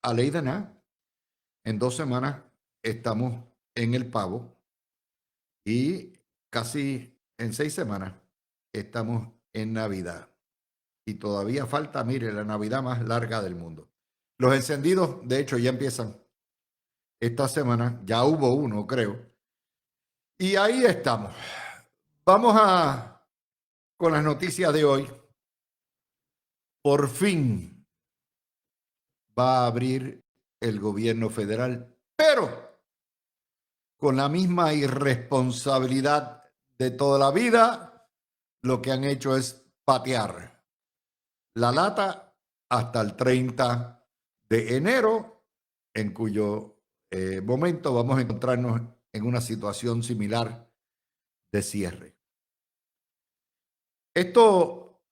a ley de nada. En 2 semanas estamos en el pavo y casi en 6 semanas estamos en Navidad. Y todavía falta, mire, la Navidad más larga del mundo. Los encendidos, de hecho, ya empiezan esta semana. Ya hubo uno, creo. Y ahí estamos. Vamos con las noticias de hoy. Por fin va a abrir el gobierno federal, pero con la misma irresponsabilidad de toda la vida, lo que han hecho es patear la lata hasta el 30 de enero, en cuyo momento vamos a encontrarnos en una situación similar de cierre. Esto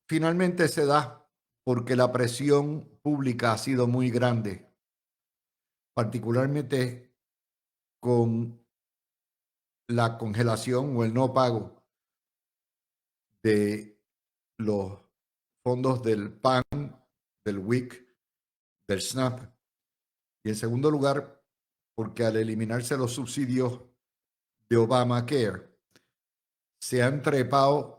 finalmente se da porque la presión pública ha sido muy grande, particularmente con la congelación o el no pago de los fondos del PAN, del WIC, del SNAP. Y en segundo lugar, porque al eliminarse los subsidios de Obamacare, se han trepado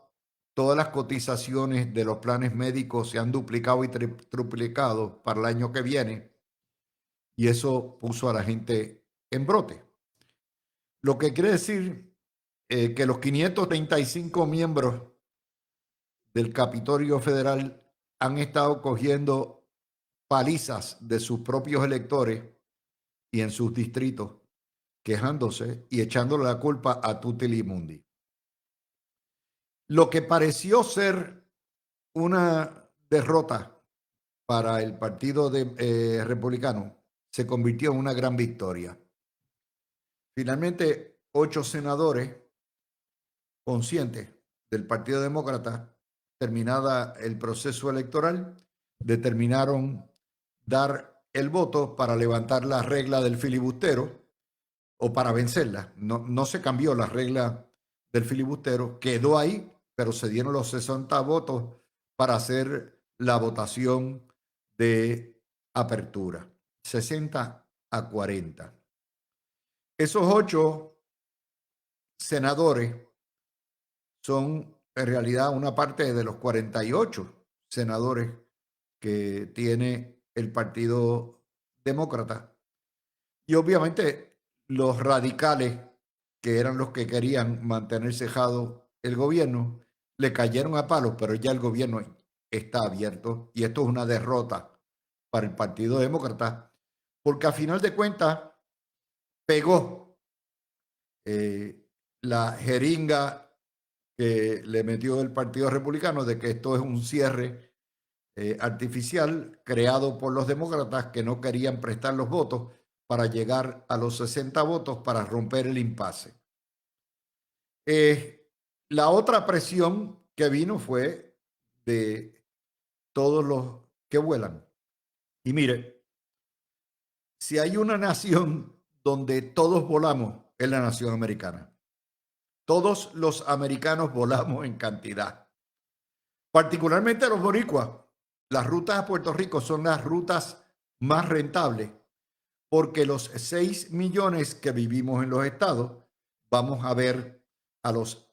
todas las cotizaciones de los planes médicos, se han duplicado y triplicado para el año que viene, y eso puso a la gente en brote. Lo que quiere decir que los 535 miembros del Capitolio Federal han estado cogiendo palizas de sus propios electores y en sus distritos, quejándose y echándole la culpa a Tutti Mundi. Lo que pareció ser una derrota para el Partido Republicano se convirtió en una gran victoria. Finalmente, 8 senadores conscientes del Partido Demócrata, terminada el proceso electoral, determinaron dar el voto para levantar la regla del filibustero o para vencerla. No se cambió la regla del filibustero, quedó ahí, pero se dieron los 60 votos para hacer la votación de apertura. 60-40. Esos 8 senadores son en realidad una parte de los 48 senadores que tiene el Partido Demócrata. Y obviamente los radicales, que eran los que querían mantener cejado el gobierno, le cayeron a palos, pero ya el gobierno está abierto y esto es una derrota para el Partido Demócrata, porque a final de cuentas pegó la jeringa que le metió el Partido Republicano de que esto es un cierre artificial creado por los demócratas que no querían prestar los votos para llegar a los 60 votos para romper el impasse. La otra presión que vino fue de todos los que vuelan. Y mire, si hay una nación donde todos volamos, es la nación americana. Todos los americanos volamos en cantidad, particularmente los boricuas. Las rutas a Puerto Rico son las rutas más rentables porque los 6 millones que vivimos en los estados, vamos a ver a los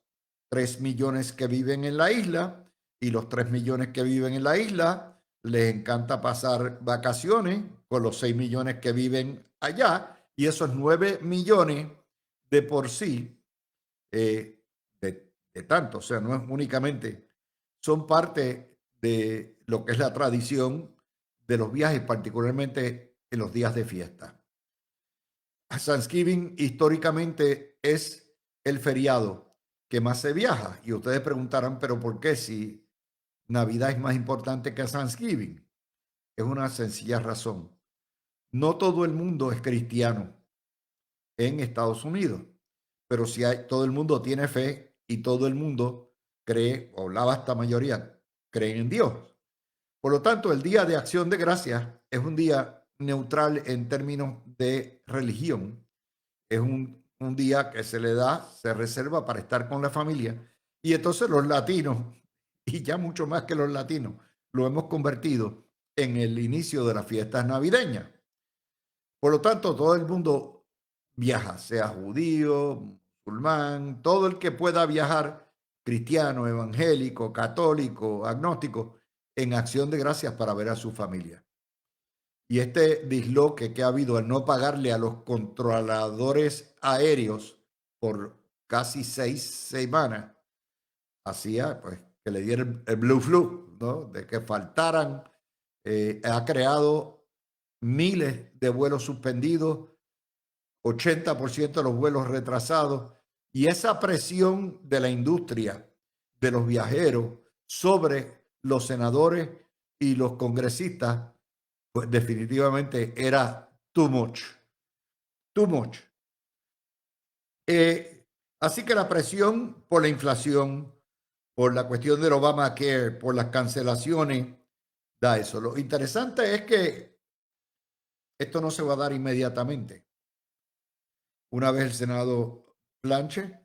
3 millones que viven en la isla, y los 3 millones que viven en la isla les encanta pasar vacaciones con los 6 millones que viven allá, y esos 9 millones de por sí, de tanto, o sea, no es únicamente, son parte de lo que es la tradición de los viajes, particularmente en los días de fiesta. Thanksgiving históricamente es el feriado que más se viaja, y ustedes preguntarán, pero ¿por qué si Navidad es más importante que Thanksgiving? Es una sencilla razón. No todo el mundo es cristiano en Estados Unidos, pero si todo el mundo tiene fe y todo el mundo cree, o la vasta mayoría creen en Dios. Por lo tanto, el Día de Acción de Gracias es un día neutral en términos de religión. Es un día que se le da, se reserva para estar con la familia. Y entonces los latinos, y ya mucho más que los latinos, lo hemos convertido en el inicio de las fiestas navideñas. Por lo tanto, todo el mundo viaja, sea judío, musulmán, todo el que pueda viajar, cristiano, evangélico, católico, agnóstico, en acción de gracias para ver a su familia. Y este disloque que ha habido al no pagarle a los controladores aéreos por casi 6 semanas, hacía pues que le dieran el blue flu, ¿no? De que faltaran, ha creado miles de vuelos suspendidos, 80% de los vuelos retrasados, y esa presión de la industria, de los viajeros sobre los senadores y los congresistas, pues definitivamente era too much, too much. Así que la presión por la inflación, por la cuestión del Obamacare, por las cancelaciones, da eso. Lo interesante es que esto no se va a dar inmediatamente. Una vez el Senado planche,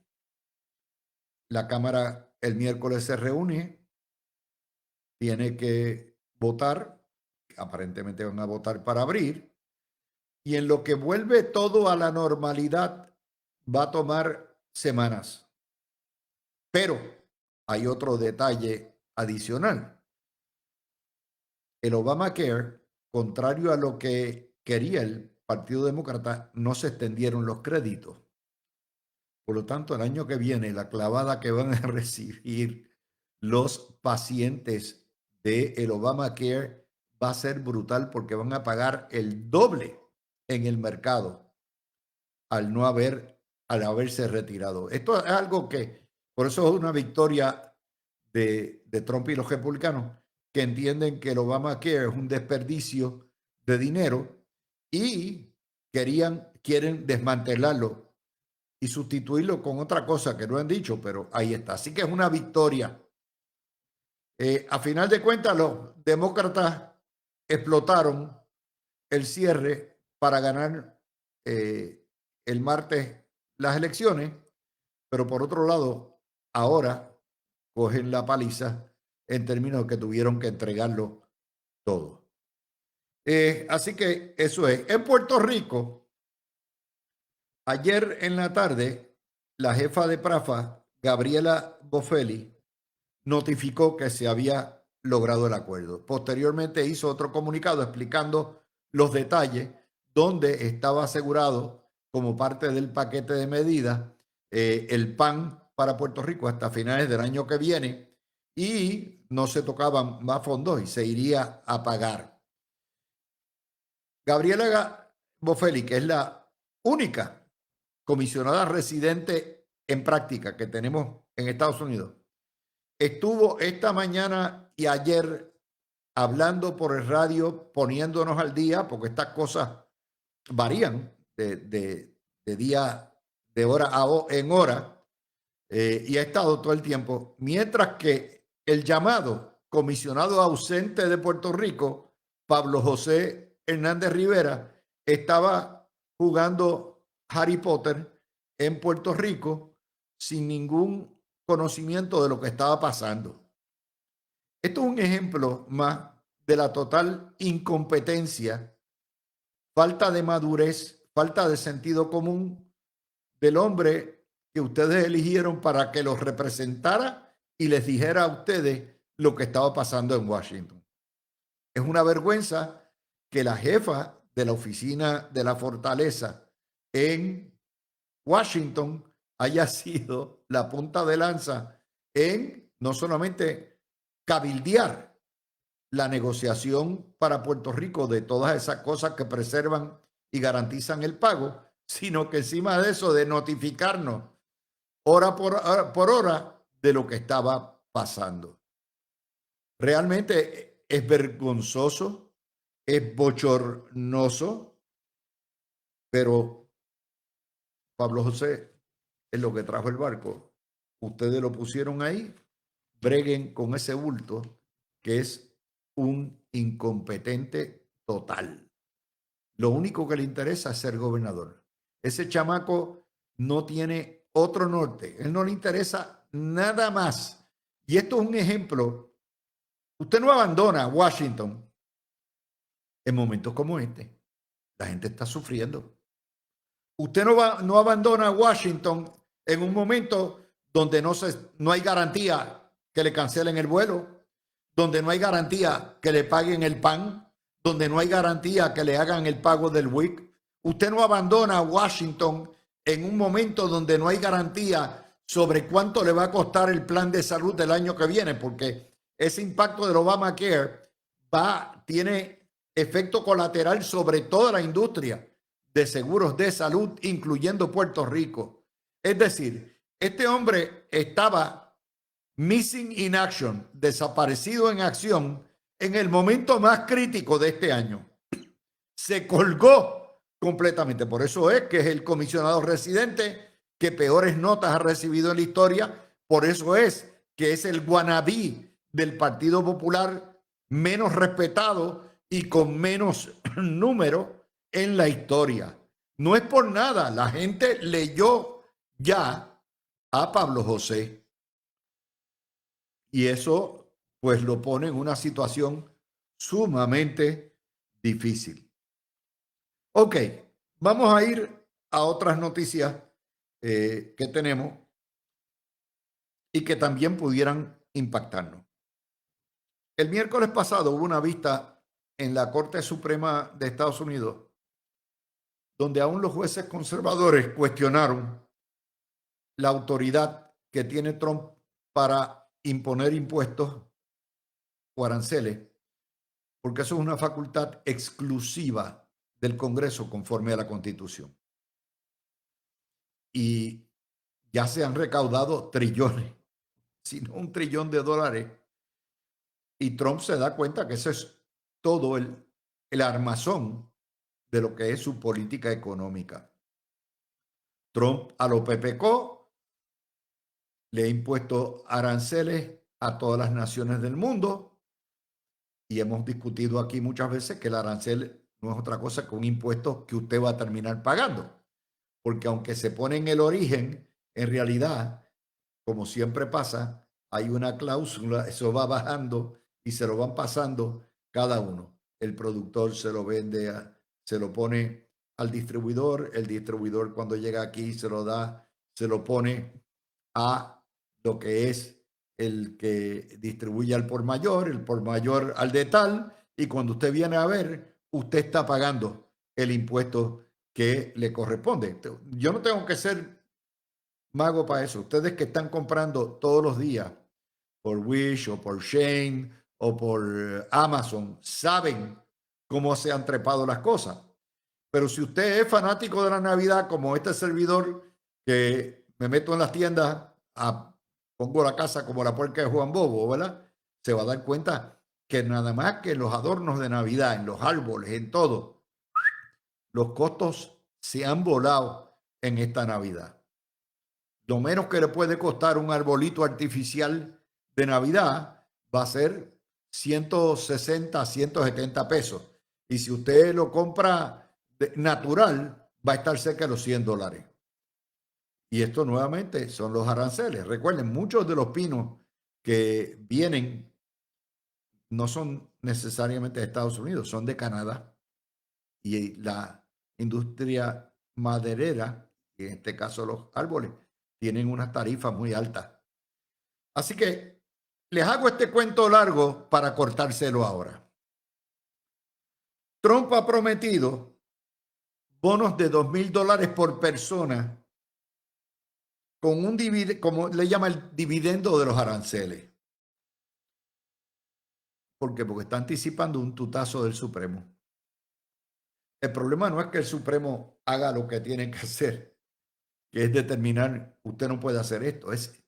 la Cámara el miércoles se reúne, tiene que votar, aparentemente van a votar para abrir, y en lo que vuelve todo a la normalidad va a tomar semanas. Pero hay otro detalle adicional. El Obamacare, contrario a lo que quería el Partido Demócrata, no se extendieron los créditos. Por lo tanto, el año que viene, la clavada que van a recibir los pacientes del Obamacare va a ser brutal porque van a pagar el doble en el mercado al haberse retirado. Esto es algo que, por eso es una victoria de Trump y los republicanos, que entienden que el Obamacare es un desperdicio de dinero y quieren desmantelarlo y sustituirlo con otra cosa que no han dicho, pero ahí está. Así que es una victoria. A final de cuentas, los demócratas explotaron el cierre para ganar el martes las elecciones, pero por otro lado, ahora cogen la paliza en términos de que tuvieron que entregarlo todo. Así que eso es. En Puerto Rico, ayer en la tarde, la jefa de PRAFA, Gabriela Bofelli, notificó que se había logrado el acuerdo. Posteriormente hizo otro comunicado explicando los detalles donde estaba asegurado como parte del paquete de medidas el PAN para Puerto Rico hasta finales del año que viene y no se tocaban más fondos y se iría a pagar. Gabriela Bofelli, que es la única comisionada residente en práctica que tenemos en Estados Unidos, estuvo esta mañana y ayer hablando por el radio, poniéndonos al día, porque estas cosas varían de día, de hora en hora, y ha estado todo el tiempo, mientras que el llamado comisionado ausente de Puerto Rico, Pablo José Hernández Rivera, estaba jugando Harry Potter en Puerto Rico sin ningún conocimiento de lo que estaba pasando. Esto es un ejemplo más de la total incompetencia, falta de madurez, falta de sentido común del hombre que ustedes eligieron para que los representara y les dijera a ustedes lo que estaba pasando en Washington. Es una vergüenza que la jefa de la oficina de la fortaleza en Washington haya sido la punta de lanza en no solamente cabildear la negociación para Puerto Rico de todas esas cosas que preservan y garantizan el pago, sino que encima de eso de notificarnos hora por hora de lo que estaba pasando. Realmente es vergonzoso, es bochornoso, pero Pablo José es lo que trajo el barco. Ustedes lo pusieron ahí, breguen con ese bulto que es un incompetente total. Lo único que le interesa es ser gobernador. Ese chamaco no tiene otro norte. Él no le interesa nada más. Y esto es un ejemplo. Usted no abandona Washington En momentos como este, la gente está sufriendo. Usted no abandona Washington en un momento donde no hay garantía que le cancelen el vuelo, donde no hay garantía que le paguen el pan, donde no hay garantía que le hagan el pago del WIC. Usted no abandona Washington en un momento donde no hay garantía sobre cuánto le va a costar el plan de salud del año que viene, porque ese impacto del Obamacare tiene efecto colateral sobre toda la industria de seguros de salud, incluyendo Puerto Rico. Es decir, este hombre estaba missing in action, desaparecido en acción, en el momento más crítico de este año. Se colgó completamente. Por eso es que es el comisionado residente que peores notas ha recibido en la historia. Por eso es que es el wannabe del Partido Popular menos respetado y con menos número en la historia. No es por nada, la gente leyó ya a Pablo José y eso pues lo pone en una situación sumamente difícil. Ok, vamos a ir a otras noticias que tenemos y que también pudieran impactarnos. El miércoles pasado hubo una vista en la Corte Suprema de Estados Unidos donde aún los jueces conservadores cuestionaron la autoridad que tiene Trump para imponer impuestos o aranceles, porque eso es una facultad exclusiva del Congreso conforme a la Constitución. Y ya se han recaudado trillones, sino $1 trillón, y Trump se da cuenta que eso es todo el armazón de lo que es su política económica. Trump a lo PPK le ha impuesto aranceles a todas las naciones del mundo y hemos discutido aquí muchas veces que el arancel no es otra cosa que un impuesto que usted va a terminar pagando, porque aunque se pone en el origen, en realidad, como siempre pasa, hay una cláusula, eso va bajando y se lo van pasando cada uno. El productor se lo vende, se lo pone al distribuidor, el distribuidor cuando llega aquí se lo da, se lo pone a lo que es el que distribuye al por mayor, el por mayor al de tal, y cuando usted viene a ver, usted está pagando el impuesto que le corresponde. Yo no tengo que ser mago para eso. Ustedes que están comprando todos los días por Wish o por Shane o por Amazon saben cómo se han trepado las cosas. Pero si usted es fanático de la Navidad, como este servidor que me meto en las tiendas, pongo la casa como la puerca de Juan Bobo, ¿verdad? Se va a dar cuenta que nada más que los adornos de Navidad, en los árboles, en todo, los costos se han volado en esta Navidad. Lo menos que le puede costar un arbolito artificial de Navidad va a ser 160, 170 pesos. Y si usted lo compra natural, va a estar cerca de los $100. Y esto nuevamente son los aranceles. Recuerden, muchos de los pinos que vienen no son necesariamente de Estados Unidos, son de Canadá. Y la industria maderera, y en este caso los árboles, tienen unas tarifas muy altas. Así que les hago este cuento largo para cortárselo ahora. Trump ha prometido bonos de $2,000 por persona con un dividendo, como le llama el dividendo de los aranceles. ¿Por qué? Porque está anticipando un tutazo del Supremo. El problema no es que el Supremo haga lo que tiene que hacer, que es determinar, usted no puede hacer esto, es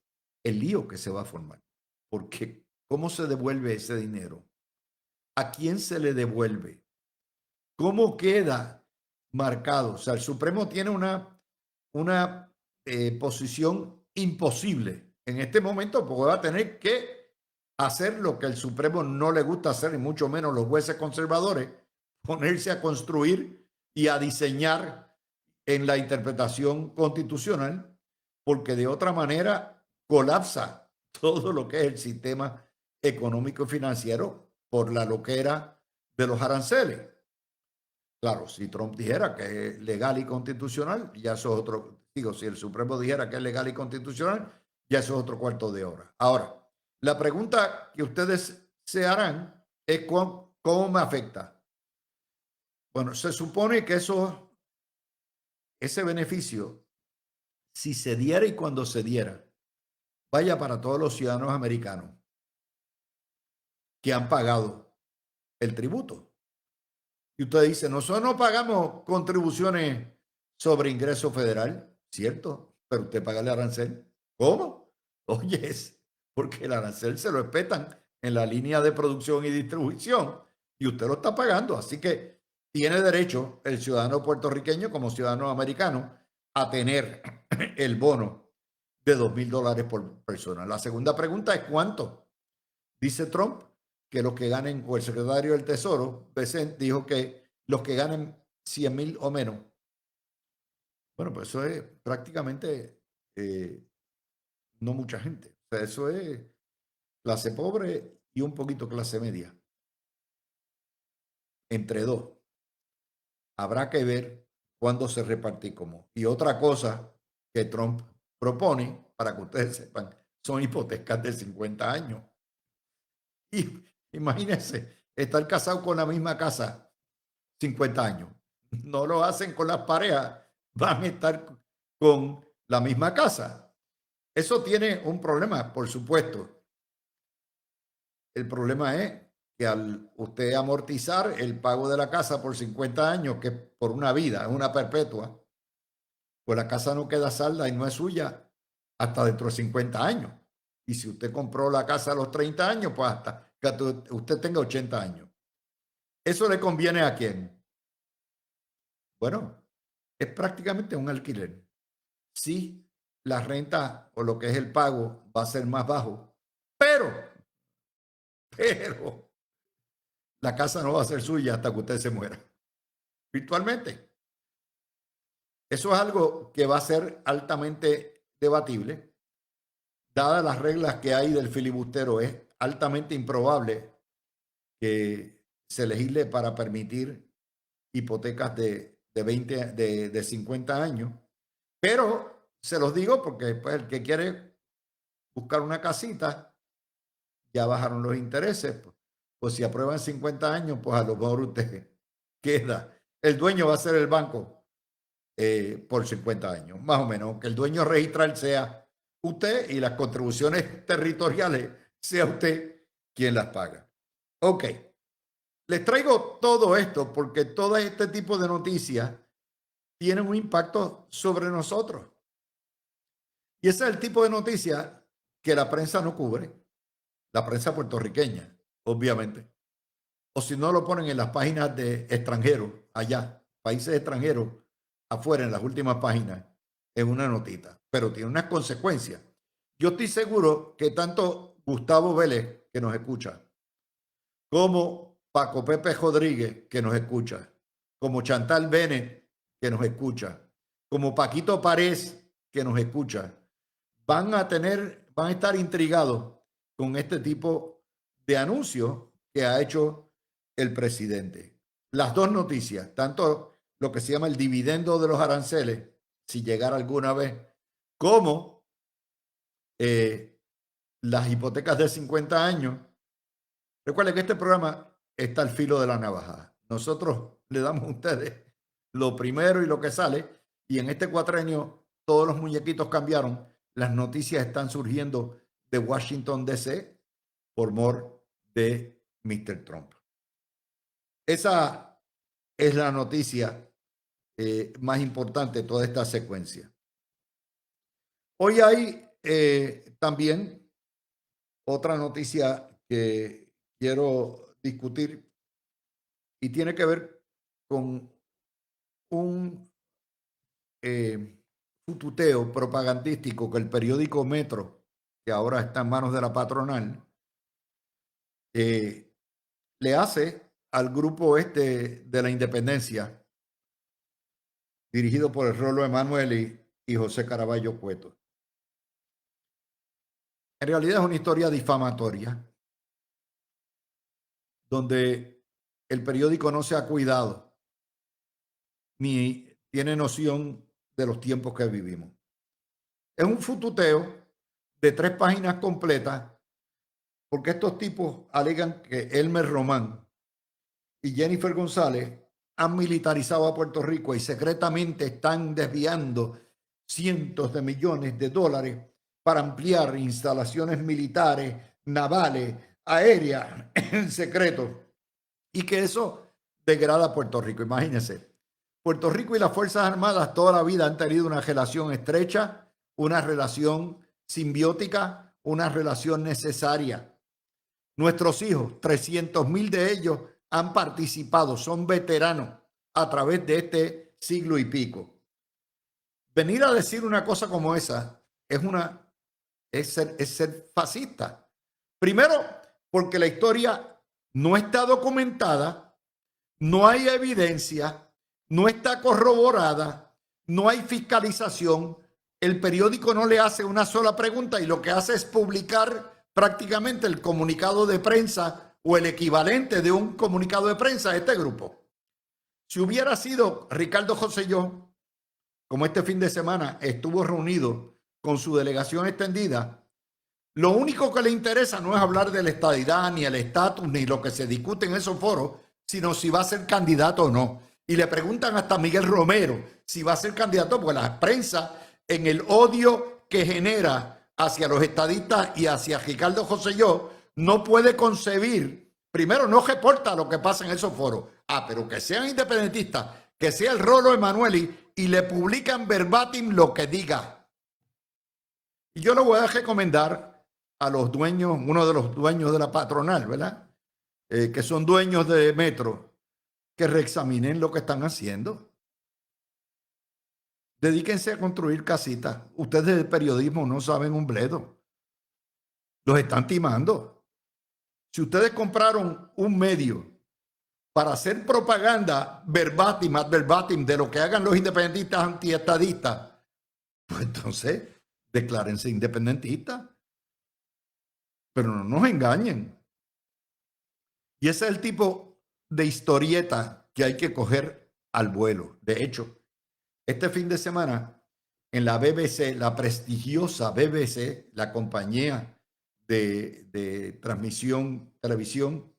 el lío que se va a formar. Porque ¿cómo se devuelve ese dinero? ¿A quién se le devuelve? ¿Cómo queda marcado? O sea, el Supremo tiene una posición imposible en este momento porque va a tener que hacer lo que el Supremo no le gusta hacer, y mucho menos los jueces conservadores, ponerse a construir y a diseñar en la interpretación constitucional, porque de otra manera colapsa todo lo que es el sistema económico y financiero por la loquera de los aranceles. Claro, si Trump dijera que es legal y constitucional, ya eso es otro, digo, si el Supremo dijera que es legal y constitucional, ya eso es otro cuarto de hora. Ahora, la pregunta que ustedes se harán es ¿cómo me afecta? Bueno, se supone que ese beneficio, si se diera y cuando se diera, vaya para todos los ciudadanos americanos que han pagado el tributo. Y usted dice, nosotros no pagamos contribuciones sobre ingreso federal, ¿cierto? Pero usted paga el arancel. ¿Cómo? Oye, es porque el arancel se lo respetan en la línea de producción y distribución y usted lo está pagando. Así que tiene derecho el ciudadano puertorriqueño como ciudadano americano a tener el bono de $2,000 por persona. La segunda pregunta es ¿cuánto? Dice Trump que los que ganen, o el secretario del Tesoro, dijo que los que ganen 100,000 o menos. Bueno, pues eso es prácticamente no mucha gente. O sea, eso es clase pobre y un poquito clase media. Entre dos. Habrá que ver cuándo se reparte y cómo. Y otra cosa que Trump propone, para que ustedes sepan, son hipotecas de 50 años. Y imagínense, estar casado con la misma casa 50 años. No lo hacen con las parejas, van a estar con la misma casa. Eso tiene un problema, por supuesto. El problema es que al usted amortizar el pago de la casa por 50 años, que por una vida, es una perpetua, pues la casa no queda salda y no es suya hasta dentro de 50 años. Y si usted compró la casa a los 30 años, pues hasta que usted tenga 80 años. ¿Eso le conviene a quién? Bueno, es prácticamente un alquiler. Sí, la renta o lo que es el pago va a ser más bajo, pero la casa no va a ser suya hasta que usted se muera, virtualmente. Eso es algo que va a ser altamente debatible. Dadas las reglas que hay del filibustero, es altamente improbable que se legisle para permitir hipotecas de 20, de 50 años. Pero se los digo porque pues, el que quiere buscar una casita, ya bajaron los intereses. Pues si aprueban 50 años, pues a lo mejor usted queda. El dueño va a ser el banco por 50 años, más o menos. Que el dueño registral sea usted y las contribuciones territoriales sea usted quien las paga. Ok. Les traigo todo esto porque todo este tipo de noticias tienen un impacto sobre nosotros. Y ese es el tipo de noticias que la prensa no cubre, la prensa puertorriqueña, obviamente. O si no lo ponen en las páginas de extranjeros, allá, países extranjeros, afuera, en las últimas páginas, en una notita. Pero tiene unas consecuencias. Yo estoy seguro que tanto Gustavo Vélez, que nos escucha, como Paco Pepe Rodríguez, que nos escucha, como Chantal Bennett, que nos escucha, como Paquito Párez, que nos escucha, van a estar intrigados con este tipo de anuncios que ha hecho el presidente. Las dos noticias, tanto lo que se llama el dividendo de los aranceles, si llegara alguna vez, como las hipotecas de 50 años. Recuerden que este programa está al filo de la navaja. Nosotros le damos a ustedes lo primero y lo que sale, y en este cuatrenio todos los muñequitos cambiaron. Las noticias están surgiendo de Washington, D.C. por mor de Mr. Trump. Esa es la noticia más importante de toda esta secuencia. Hoy hay también otra noticia que quiero discutir y tiene que ver con un fututeo propagandístico que el periódico Metro, que ahora está en manos de la patronal, le hace al grupo este de la Independencia, dirigido por el Rolo Emanueli y José Caraballo Cueto. En realidad es una historia difamatoria, donde el periódico no se ha cuidado ni tiene noción de los tiempos que vivimos. Es un fututeo de 3 páginas completas, porque estos tipos alegan que Elmer Román y Jennifer González han militarizado a Puerto Rico y secretamente están desviando cientos de millones de dólares para ampliar instalaciones militares, navales, aéreas en secreto, y que eso degrada a Puerto Rico. Imagínense, Puerto Rico y las Fuerzas Armadas toda la vida han tenido una relación estrecha, una relación simbiótica, una relación necesaria. Nuestros hijos, 300,000 de ellos, han participado, son veteranos a través de este siglo y pico. Venir a decir una cosa como esa es ser fascista. Primero, porque la historia no está documentada, no hay evidencia, no está corroborada, no hay fiscalización. El periódico no le hace una sola pregunta y lo que hace es publicar prácticamente el comunicado de prensa o el equivalente de un comunicado de prensa a este grupo. Si hubiera sido Ricardo Rosselló, como este fin de semana estuvo reunido con su delegación extendida, lo único que le interesa no es hablar de la estadidad, ni el estatus, ni lo que se discute en esos foros, sino si va a ser candidato o no. Y le preguntan hasta a Miguel Romero si va a ser candidato, porque la prensa, en el odio que genera hacia los estadistas y hacia Ricardo Rosselló, no puede concebir, primero no reporta lo que pasa en esos foros, pero que sean independentistas, que sea el Rolo Emanueli, y le publican verbatim lo que diga. Y yo le voy a recomendar a los dueños, uno de los dueños de la patronal, ¿verdad? Que son dueños de Metro, que reexaminen lo que están haciendo. Dedíquense a construir casitas. Ustedes de periodismo no saben un bledo. Los están timando. Si ustedes compraron un medio para hacer propaganda verbatim, ad verbatim, de lo que hagan los independentistas antiestadistas, pues entonces declárense independentistas. Pero no nos engañen. Y ese es el tipo de historieta que hay que coger al vuelo. De hecho, este fin de semana en la BBC, la prestigiosa BBC, la compañía de transmisión, televisión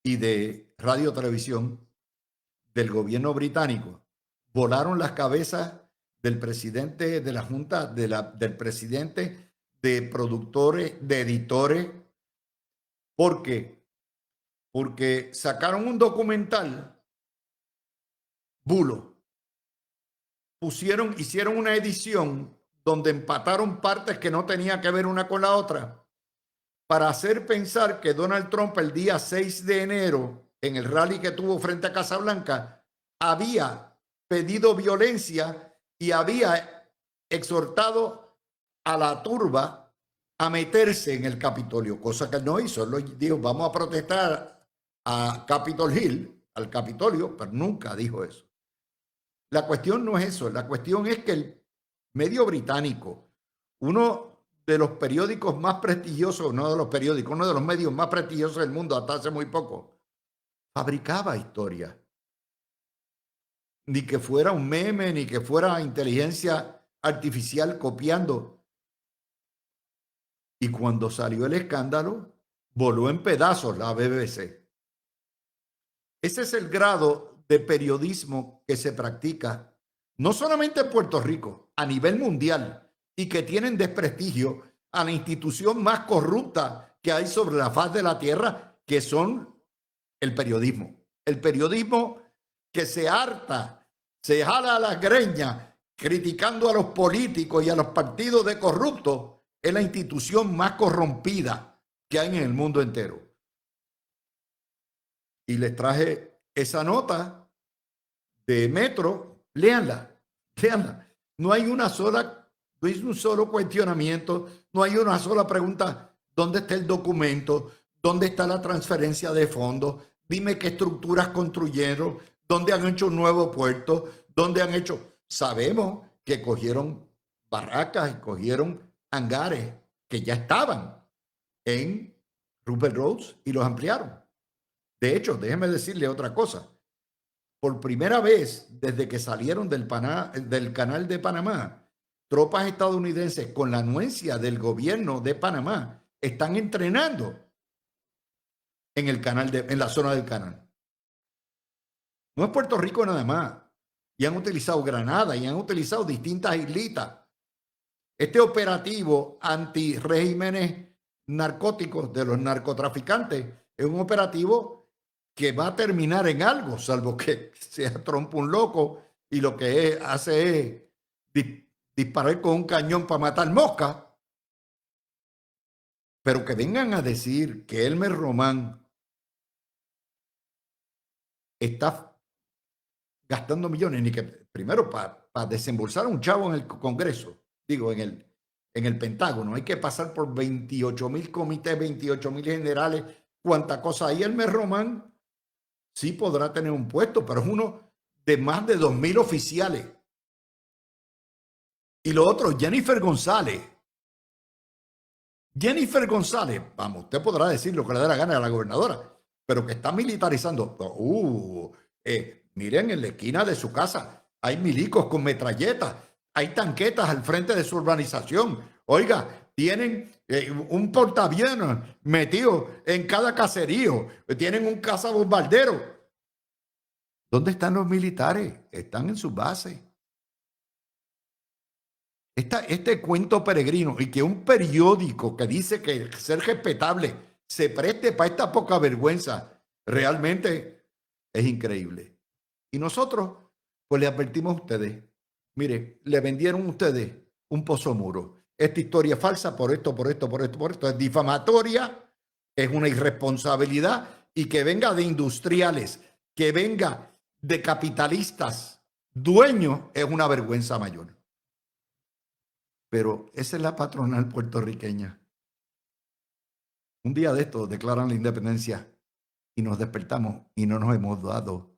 y de radio televisión del gobierno británico, volaron las cabezas del presidente de la Junta, del presidente de productores, de editores. ¿Por qué? Porque sacaron un documental, bulo. Hicieron una edición donde empataron partes que no tenían que ver una con la otra para hacer pensar que Donald Trump el día 6 de enero, en el rally que tuvo frente a Casa Blanca, había pedido violencia y había exhortado a la turba a meterse en el Capitolio, cosa que él no hizo. Él dijo, vamos a protestar a Capitol Hill, al Capitolio, pero nunca dijo eso. La cuestión no es eso, la cuestión es que el medio británico, uno de los periódicos más prestigiosos, uno de los medios más prestigiosos del mundo hasta hace muy poco, fabricaba historia. Ni que fuera un meme, ni que fuera inteligencia artificial copiando. Y cuando salió el escándalo, voló en pedazos la BBC. Ese es el grado de periodismo que se practica, no solamente en Puerto Rico, a nivel mundial, y que tienen desprestigio a la institución más corrupta que hay sobre la faz de la tierra, que son el periodismo. El periodismo que se harta, se jala a las greñas, criticando a los políticos y a los partidos de corruptos, es la institución más corrompida que hay en el mundo entero. Y les traje esa nota de Metro, léanla. No hay un solo cuestionamiento, no hay una sola pregunta. ¿Dónde está el documento? ¿Dónde está la transferencia de fondos? Dime qué estructuras construyeron, dónde han hecho un nuevo puerto, dónde han hecho... Sabemos que cogieron barracas y cogieron hangares que ya estaban en Rupert Roads y los ampliaron. De hecho, déjeme decirle otra cosa. por primera vez desde que salieron del canal de Panamá, tropas estadounidenses con la anuencia del gobierno de Panamá están entrenando en en la zona del canal. No es Puerto Rico nada más. Y han utilizado Granada y han utilizado distintas islitas. Este operativo anti-regímenes narcóticos de los narcotraficantes es un operativo que va a terminar en algo, salvo que sea Trump un loco y lo que hace es disparar con un cañón para matar moscas. Pero que vengan a decir que Elmer Román está gastando millones, ni que primero para desembolsar un chavo en el Congreso, digo, en el Pentágono, hay que pasar por 28,000 comités, 28,000 generales, cuánta cosa hay. Elmer Román sí podrá tener un puesto, pero es uno de más de 2,000 oficiales. Y lo otro, Jennifer González. Jennifer González, vamos, usted podrá decir lo que le dé la gana a la gobernadora, pero que está militarizando. Miren, en la esquina de su casa hay milicos con metralletas, hay tanquetas al frente de su urbanización. Oiga, tienen un portaaviones metido en cada caserío, tienen un cazabombardero. ¿Dónde están los militares? Están en sus bases. Este cuento peregrino y que un periódico que dice que ser respetable se preste para esta poca vergüenza, realmente es increíble. Y nosotros, pues le advertimos a ustedes, mire, le vendieron a ustedes un pozo muro. Esta historia es falsa por esto, es difamatoria, es una irresponsabilidad, y que venga de industriales, que venga de capitalistas, dueños, es una vergüenza mayor. Pero esa es la patronal puertorriqueña. Un día de estos declaran la independencia y nos despertamos y no nos hemos dado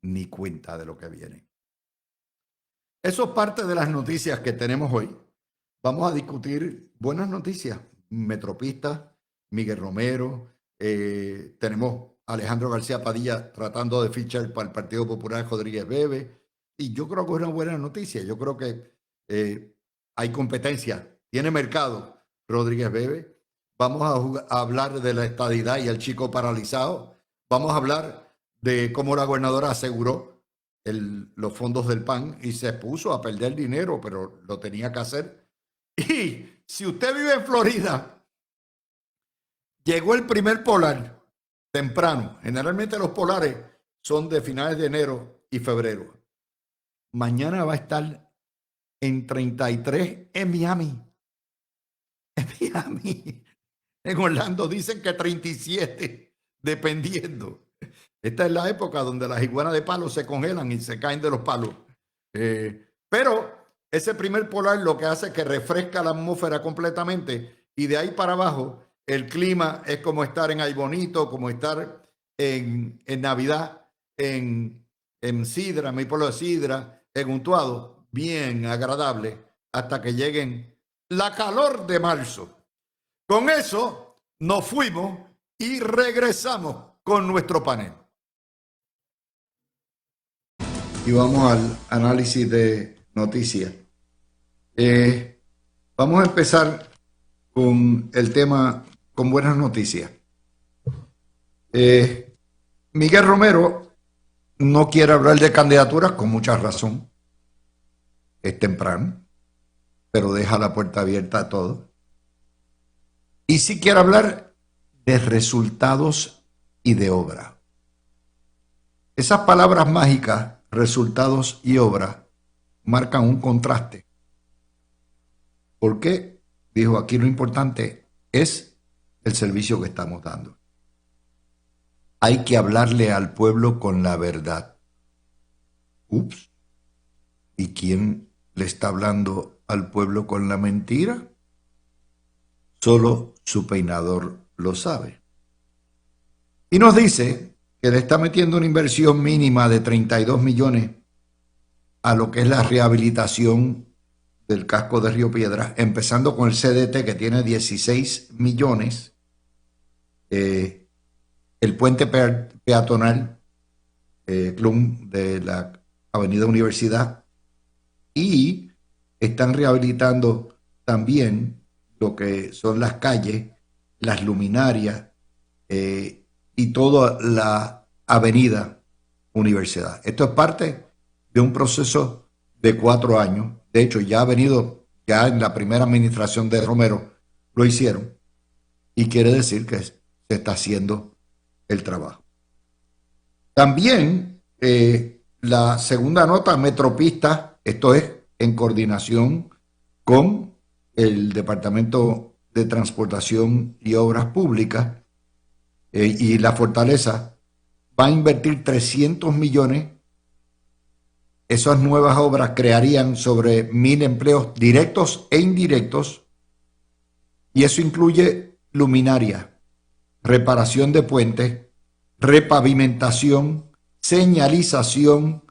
ni cuenta de lo que viene. Eso es parte de las noticias que tenemos hoy. Vamos a discutir buenas noticias. Metropista, Miguel Romero, tenemos a Alejandro García Padilla tratando de fichar para el Partido Popular Rodríguez Bebe, y yo creo que es una buena noticia. Yo creo que hay competencia, tiene mercado Rodríguez Bebe. Vamos a hablar de la estadidad y el chico paralizado. Vamos a hablar de cómo la gobernadora aseguró los fondos del PAN y se puso a perder dinero, pero lo tenía que hacer. Y si usted vive en Florida, llegó el primer polar temprano. Generalmente los polares son de finales de enero y febrero. Mañana va a estar en 33 en Miami. En Miami. En Orlando dicen que 37, dependiendo. Esta es la época donde las iguanas de palo se congelan y se caen de los palos. Pero ese primer polar lo que hace es que refresca la atmósfera completamente, y de ahí para abajo el clima es como estar en Aybonito, como estar en Navidad, en Sidra, mi pueblo de Sidra, en Utuado, bien agradable, hasta que lleguen la calor de marzo. Con eso nos fuimos y regresamos con nuestro panel. Y vamos al análisis de noticias. Vamos a empezar con el tema, con buenas noticias. Miguel Romero no quiere hablar de candidaturas, con mucha razón. Es temprano, pero deja la puerta abierta a todo. Y sí quiere hablar de resultados y de obra. Esas palabras mágicas, resultados y obra, marcan un contraste. ¿Por qué? Dijo, aquí lo importante es el servicio que estamos dando. Hay que hablarle al pueblo con la verdad. Ups. ¿Y quién le está hablando al pueblo con la mentira? Solo su peinador lo sabe. Y nos dice que le está metiendo una inversión mínima de 32 millones a lo que es la rehabilitación del casco de Río Piedras, empezando con el CDT, que tiene 16 millones, el puente peatonal Club de la Avenida Universidad, y están rehabilitando también lo que son las calles, las luminarias y toda la avenida Universidad. Esto es parte de un proceso de 4 años. De hecho, ya ha venido, ya en la primera administración de Romero lo hicieron, y quiere decir que se está haciendo el trabajo. También la segunda nota, Metropista, esto es en coordinación con el Departamento de Transportación y Obras Públicas y la Fortaleza, va a invertir 300 millones. Esas nuevas obras crearían sobre 1,000 empleos directos e indirectos, y eso incluye luminaria, reparación de puentes, repavimentación, señalización,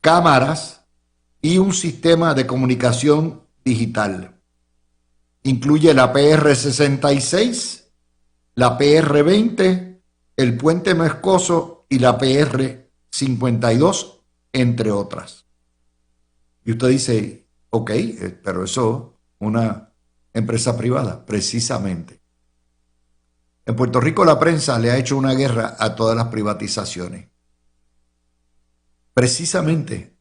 cámaras y un sistema de comunicación digital. Incluye la PR-66, la PR-20, el Puente Moscoso y la PR-52, entre otras. Y usted dice, ok, pero eso es una empresa privada. Precisamente. En Puerto Rico la prensa le ha hecho una guerra a todas las privatizaciones. Precisamente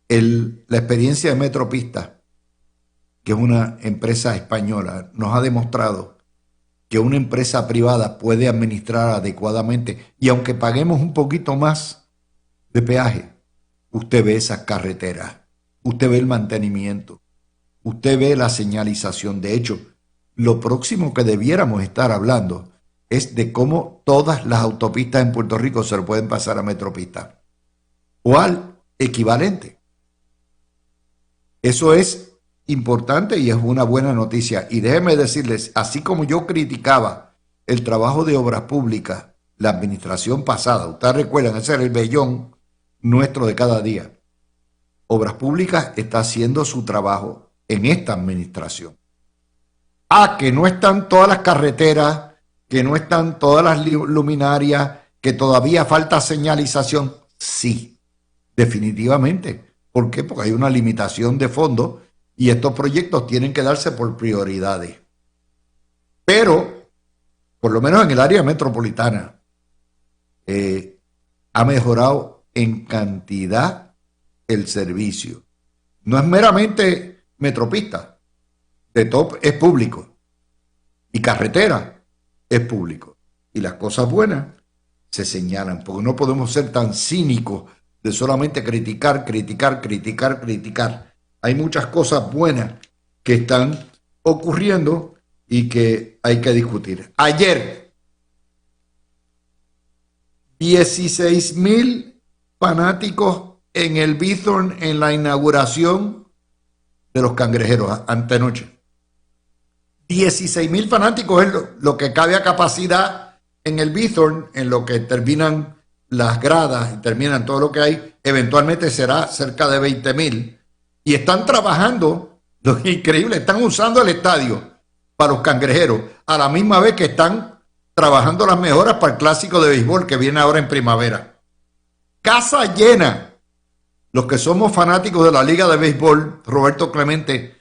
la experiencia de Metropista, que es una empresa española, nos ha demostrado que una empresa privada puede administrar adecuadamente, y aunque paguemos un poquito más de peaje, usted ve esas carreteras, usted ve el mantenimiento, usted ve la señalización. De hecho, lo próximo que debiéramos estar hablando es de cómo todas las autopistas en Puerto Rico se lo pueden pasar a Metropista o al equivalente. Eso es importante y es una buena noticia. Y déjenme decirles, así como yo criticaba el trabajo de Obras Públicas, la administración pasada, ustedes recuerdan, ese era el vellón nuestro de cada día. Obras Públicas está haciendo su trabajo en esta administración. Que no están todas las carreteras, que no están todas las luminarias, que todavía falta señalización. Sí, definitivamente. ¿Por qué? Porque hay una limitación de fondos y estos proyectos tienen que darse por prioridades. Pero, por lo menos en el área metropolitana, ha mejorado en cantidad el servicio. No es meramente Metropista. De top es público y carretera es público, y las cosas buenas se señalan, porque no podemos ser tan cínicos de solamente criticar. Hay muchas cosas buenas que están ocurriendo y que hay que discutir. Ayer, 16,000 fanáticos en el Bithorn en la inauguración de los Cangrejeros antenoche. 16,000 fanáticos es lo que cabe a capacidad en el Bithorn, en lo que terminan las gradas y terminan todo lo que hay. Eventualmente será cerca de 20,000. Y están trabajando, lo increíble, están usando el estadio para los Cangrejeros, a la misma vez que están trabajando las mejoras para el clásico de béisbol que viene ahora en primavera. Casa llena. Los que somos fanáticos de la Liga de Béisbol, Roberto Clemente,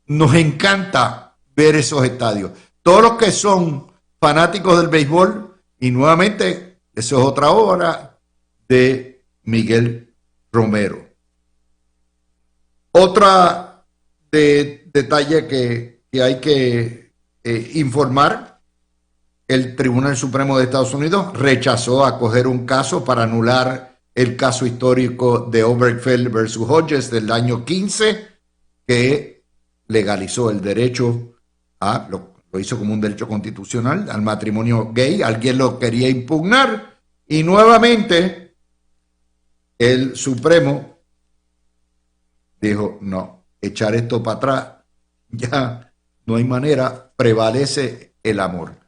nos encanta ver esos estadios. Todos los que son fanáticos del béisbol, y nuevamente, eso es otra obra de Miguel Romero. Otra detalle que hay que informar: el Tribunal Supremo de Estados Unidos rechazó acoger un caso para anular el caso histórico de Obergefell versus Hodges del año 15, que legalizó el derecho lo hizo como un derecho constitucional al matrimonio gay. Alguien lo quería impugnar y nuevamente el Supremo dijo, no, echar esto para atrás, ya no hay manera, prevalece el amor.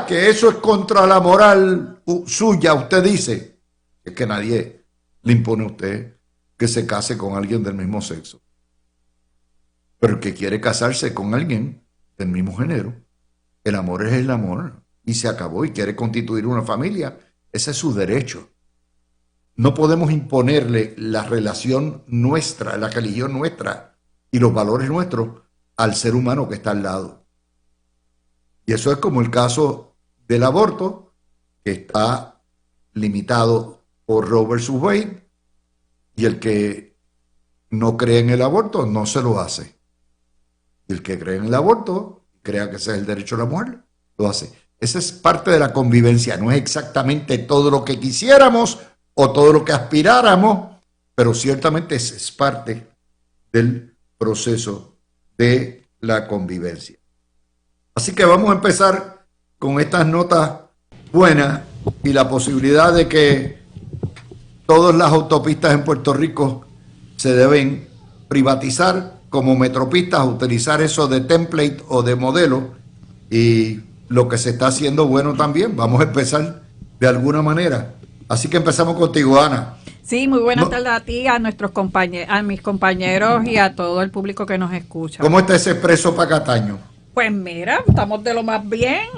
Que eso es contra la moral suya, usted dice. Es que nadie le impone a usted que se case con alguien del mismo sexo. Pero el que quiere casarse con alguien del mismo género, el amor es el amor y se acabó, y quiere constituir una familia, ese es su derecho. no podemos imponerle la relación nuestra, la religión nuestra y los valores nuestros al ser humano que está al lado. Y eso es como el caso del aborto, que está limitado por Roe versus Wade, y el que no cree en el aborto no se lo hace. Y el que cree en el aborto, crea que ese es el derecho de la mujer, lo hace. Esa es parte de la convivencia, no es exactamente todo lo que quisiéramos o todo lo que aspiráramos, pero ciertamente es parte del proceso de la convivencia. Así que vamos a empezar con estas notas buenas y la posibilidad de que todas las autopistas en Puerto Rico se deben privatizar como metropistas, utilizar eso de template o de modelo, y lo que se está haciendo bueno también. Vamos a empezar de alguna manera. Así que empezamos contigo, Ana. Sí, muy buenas tardes a ti, a nuestros compañeros, a mis compañeros y a todo el público que nos escucha. ¿Cómo está ese expreso para Cataño? Pues mira, estamos de lo más bien.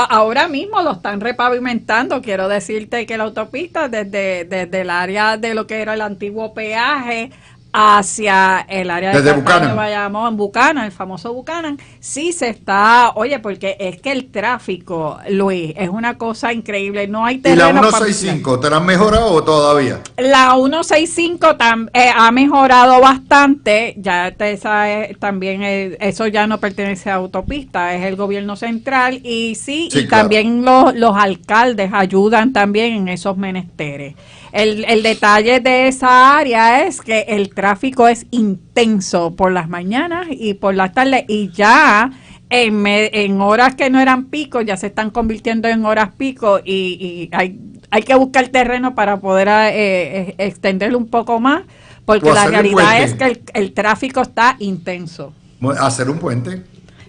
Ahora mismo lo están repavimentando. Quiero decirte que la autopista desde el área de lo que era el antiguo peaje hacia el área de Cataño, Bayamón, Buchanan, el famoso Buchanan, sí se está, oye, porque es que el tráfico, Luis, es una cosa increíble, no hay terreno. ¿Y la 165 te la han mejorado todavía? La 165 ha mejorado bastante, ya te sabes, también eso ya no pertenece a autopista, es el gobierno central, y sí y claro, también los alcaldes ayudan también en esos menesteres. El detalle de esa área es que el tráfico es intenso por las mañanas y por las tardes, y ya en horas que no eran pico ya se están convirtiendo en horas pico, y hay que buscar terreno para poder extenderlo un poco más, porque la realidad es que el tráfico está intenso. ¿Hacer un puente?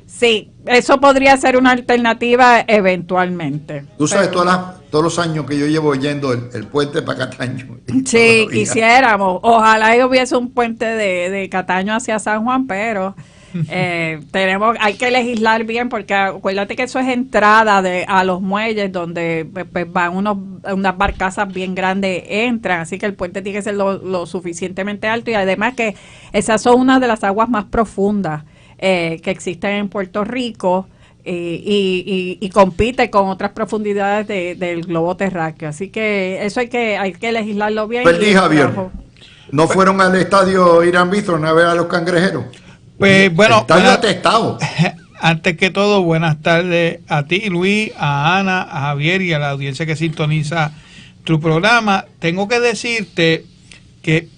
Sí, eso podría ser una alternativa eventualmente. Tú sabes, todos los años que yo llevo yendo el puente para Cataño. Sí, quisiéramos. Ojalá hubiese un puente de Cataño hacia San Juan, pero hay que legislar bien, porque acuérdate que eso es entrada a los muelles donde pues, van unas barcazas bien grandes, entran, así que el puente tiene que ser lo suficientemente alto, y además que esas son una de las aguas más profundas que existen en Puerto Rico, y compite con otras profundidades del globo terráqueo, así que eso hay que legislarlo bien. Perdí, Javier. ¿No fueron al estadio Irán Bithorn a ver a los cangrejeros? Pues bueno, están atestados. Antes que todo, buenas tardes a ti, Luis, a Ana, a Javier y a la audiencia que sintoniza tu programa. Tengo que decirte que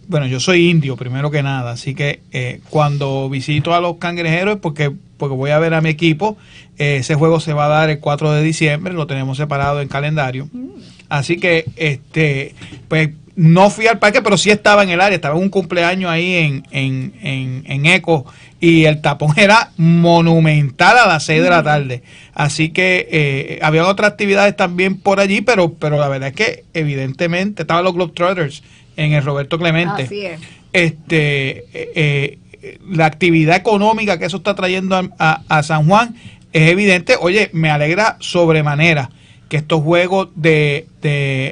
bueno, yo soy indio primero que nada, así que cuando visito a los cangrejeros es porque voy a ver a mi equipo. Ese juego se va a dar el 4 de diciembre, lo tenemos separado en calendario. Así que pues no fui al parque, pero sí estaba en el área, estaba en un cumpleaños ahí en Eco, y el tapón era monumental a las 6 de la tarde. Así que había otras actividades también por allí, pero la verdad es que evidentemente estaban los Globetrotters en el Roberto Clemente. Así es. La actividad económica que eso está trayendo a San Juan es evidente. Oye, me alegra sobremanera que estos juegos de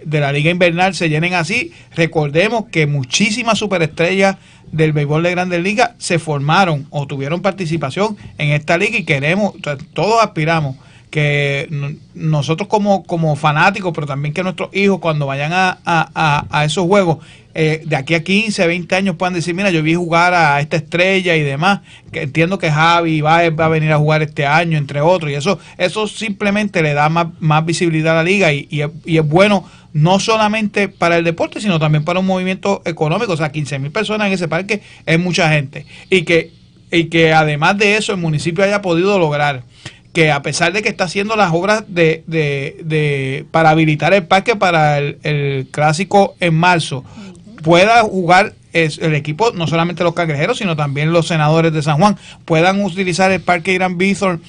la Liga Invernal se llenen así. Recordemos que muchísimas superestrellas del béisbol de Grandes Ligas se formaron o tuvieron participación en esta liga, y todos aspiramos que nosotros como fanáticos, pero también que nuestros hijos cuando vayan a esos juegos, de aquí a 15, 20 años puedan decir, mira, yo vi jugar a esta estrella y demás, que entiendo que Javi va a venir a jugar este año, entre otros, y eso simplemente le da más visibilidad a la liga, y es bueno no solamente para el deporte, sino también para un movimiento económico. O sea, 15,000 personas en ese parque es mucha gente, y que además de eso el municipio haya podido lograr que, a pesar de que está haciendo las obras para habilitar el parque para el clásico en marzo, pueda jugar el equipo, no solamente los cangrejeros, sino también los senadores de San Juan, puedan utilizar el parque Irán Bithorn.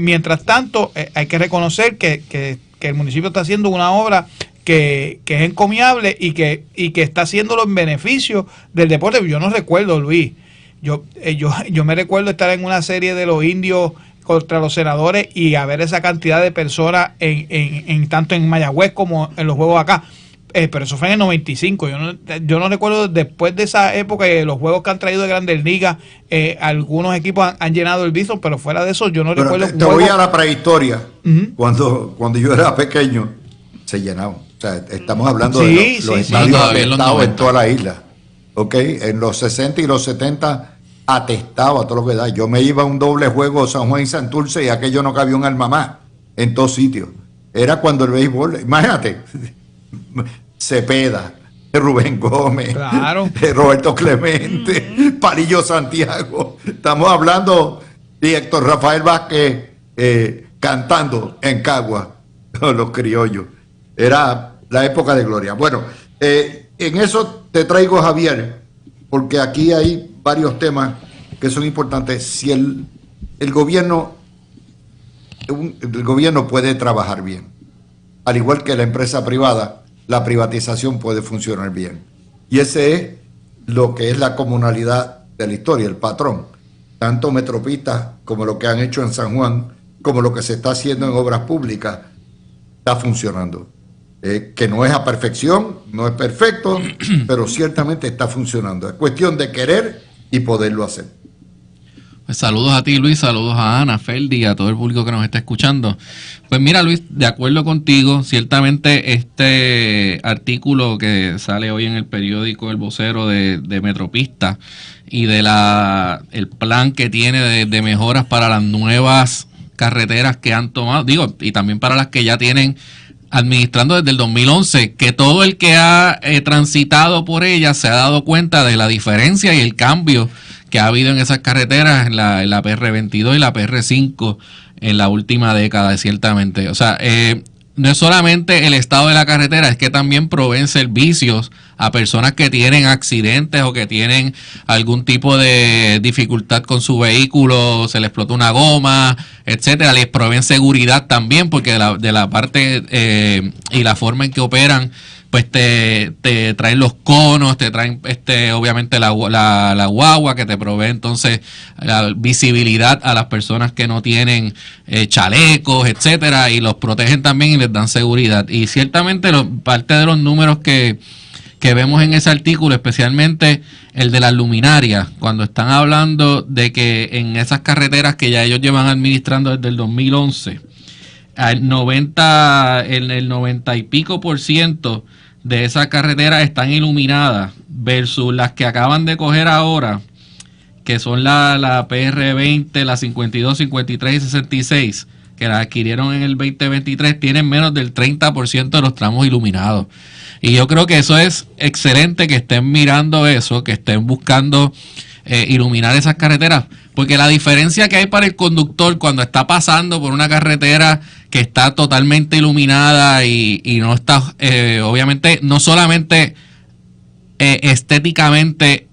Mientras tanto, hay que reconocer que el municipio está haciendo una obra que es encomiable, y que está haciéndolo en beneficio del deporte. Yo no recuerdo, Luis, yo me recuerdo estar en una serie de los indios contra los senadores y a ver esa cantidad de personas en tanto en Mayagüez como en los juegos acá. pero eso fue en el 95. Yo no recuerdo después de esa época los juegos que han traído de Grandes Ligas, algunos equipos han llenado el Bison, pero fuera de eso yo no recuerdo. Te voy a la prehistoria. Cuando yo era pequeño se llenaba. O sea, estamos hablando de los estadios atestados en toda la isla. Okay, en los 60 y los 70 atestaba todo lo que da. Yo me iba a un doble juego San Juan y Santurce y aquello no cabía un alma más en todos sitios. Era cuando el béisbol, imagínate, Cepeda, Rubén Gómez, claro, Roberto Clemente, Palillo Santiago. Estamos hablando de Héctor Rafael Vázquez cantando en Cagua, los criollos. Era la época de gloria. Bueno, en eso te traigo, Javier, porque aquí hay varios temas que son importantes. Si el gobierno puede trabajar bien, al igual que la empresa privada, la privatización puede funcionar bien. Y ese es lo que es la comunalidad de la historia, el patrón. Tanto Metropistas como lo que han hecho en San Juan, como lo que se está haciendo en obras públicas, está funcionando. Que no es a perfección, no es perfecto, pero ciertamente está funcionando. Es cuestión de querer y poderlo hacer. Pues saludos a ti, Luis, saludos a Ana, Ferdi y a todo el público que nos está escuchando. Pues mira, Luis, de acuerdo contigo, ciertamente este artículo que sale hoy en el periódico El Vocero de Metropista y de el plan que tiene de mejoras para las nuevas carreteras que han tomado, y también para las que ya tienen administrando desde el 2011, que todo el que ha transitado por ellas se ha dado cuenta de la diferencia y el cambio que ha habido en esas carreteras, en la PR22 y la PR5 en la última década, ciertamente. O sea, no es solamente el estado de la carretera, es que también proveen servicios a personas que tienen accidentes o que tienen algún tipo de dificultad con su vehículo, se les explota una goma, etcétera. Les proveen seguridad también, porque de la parte y la forma en que operan, pues te traen los conos, te traen obviamente la guagua que te provee entonces la visibilidad a las personas que no tienen chalecos, etcétera, y los protegen también y les dan seguridad. Y ciertamente parte de los números que vemos en ese artículo, especialmente el de las luminarias, cuando están hablando de que en esas carreteras que ya ellos llevan administrando desde el 2011, el 90 y pico % de esas carreteras están iluminadas versus las que acaban de coger ahora, que son la PR20, la 52, 53 y 66, que las adquirieron en el 2023, tienen menos del 30% de los tramos iluminados. Y yo creo que eso es excelente, que estén mirando eso, que estén buscando iluminar esas carreteras, porque la diferencia que hay para el conductor cuando está pasando por una carretera que está totalmente iluminada y no está, obviamente, no solamente estéticamente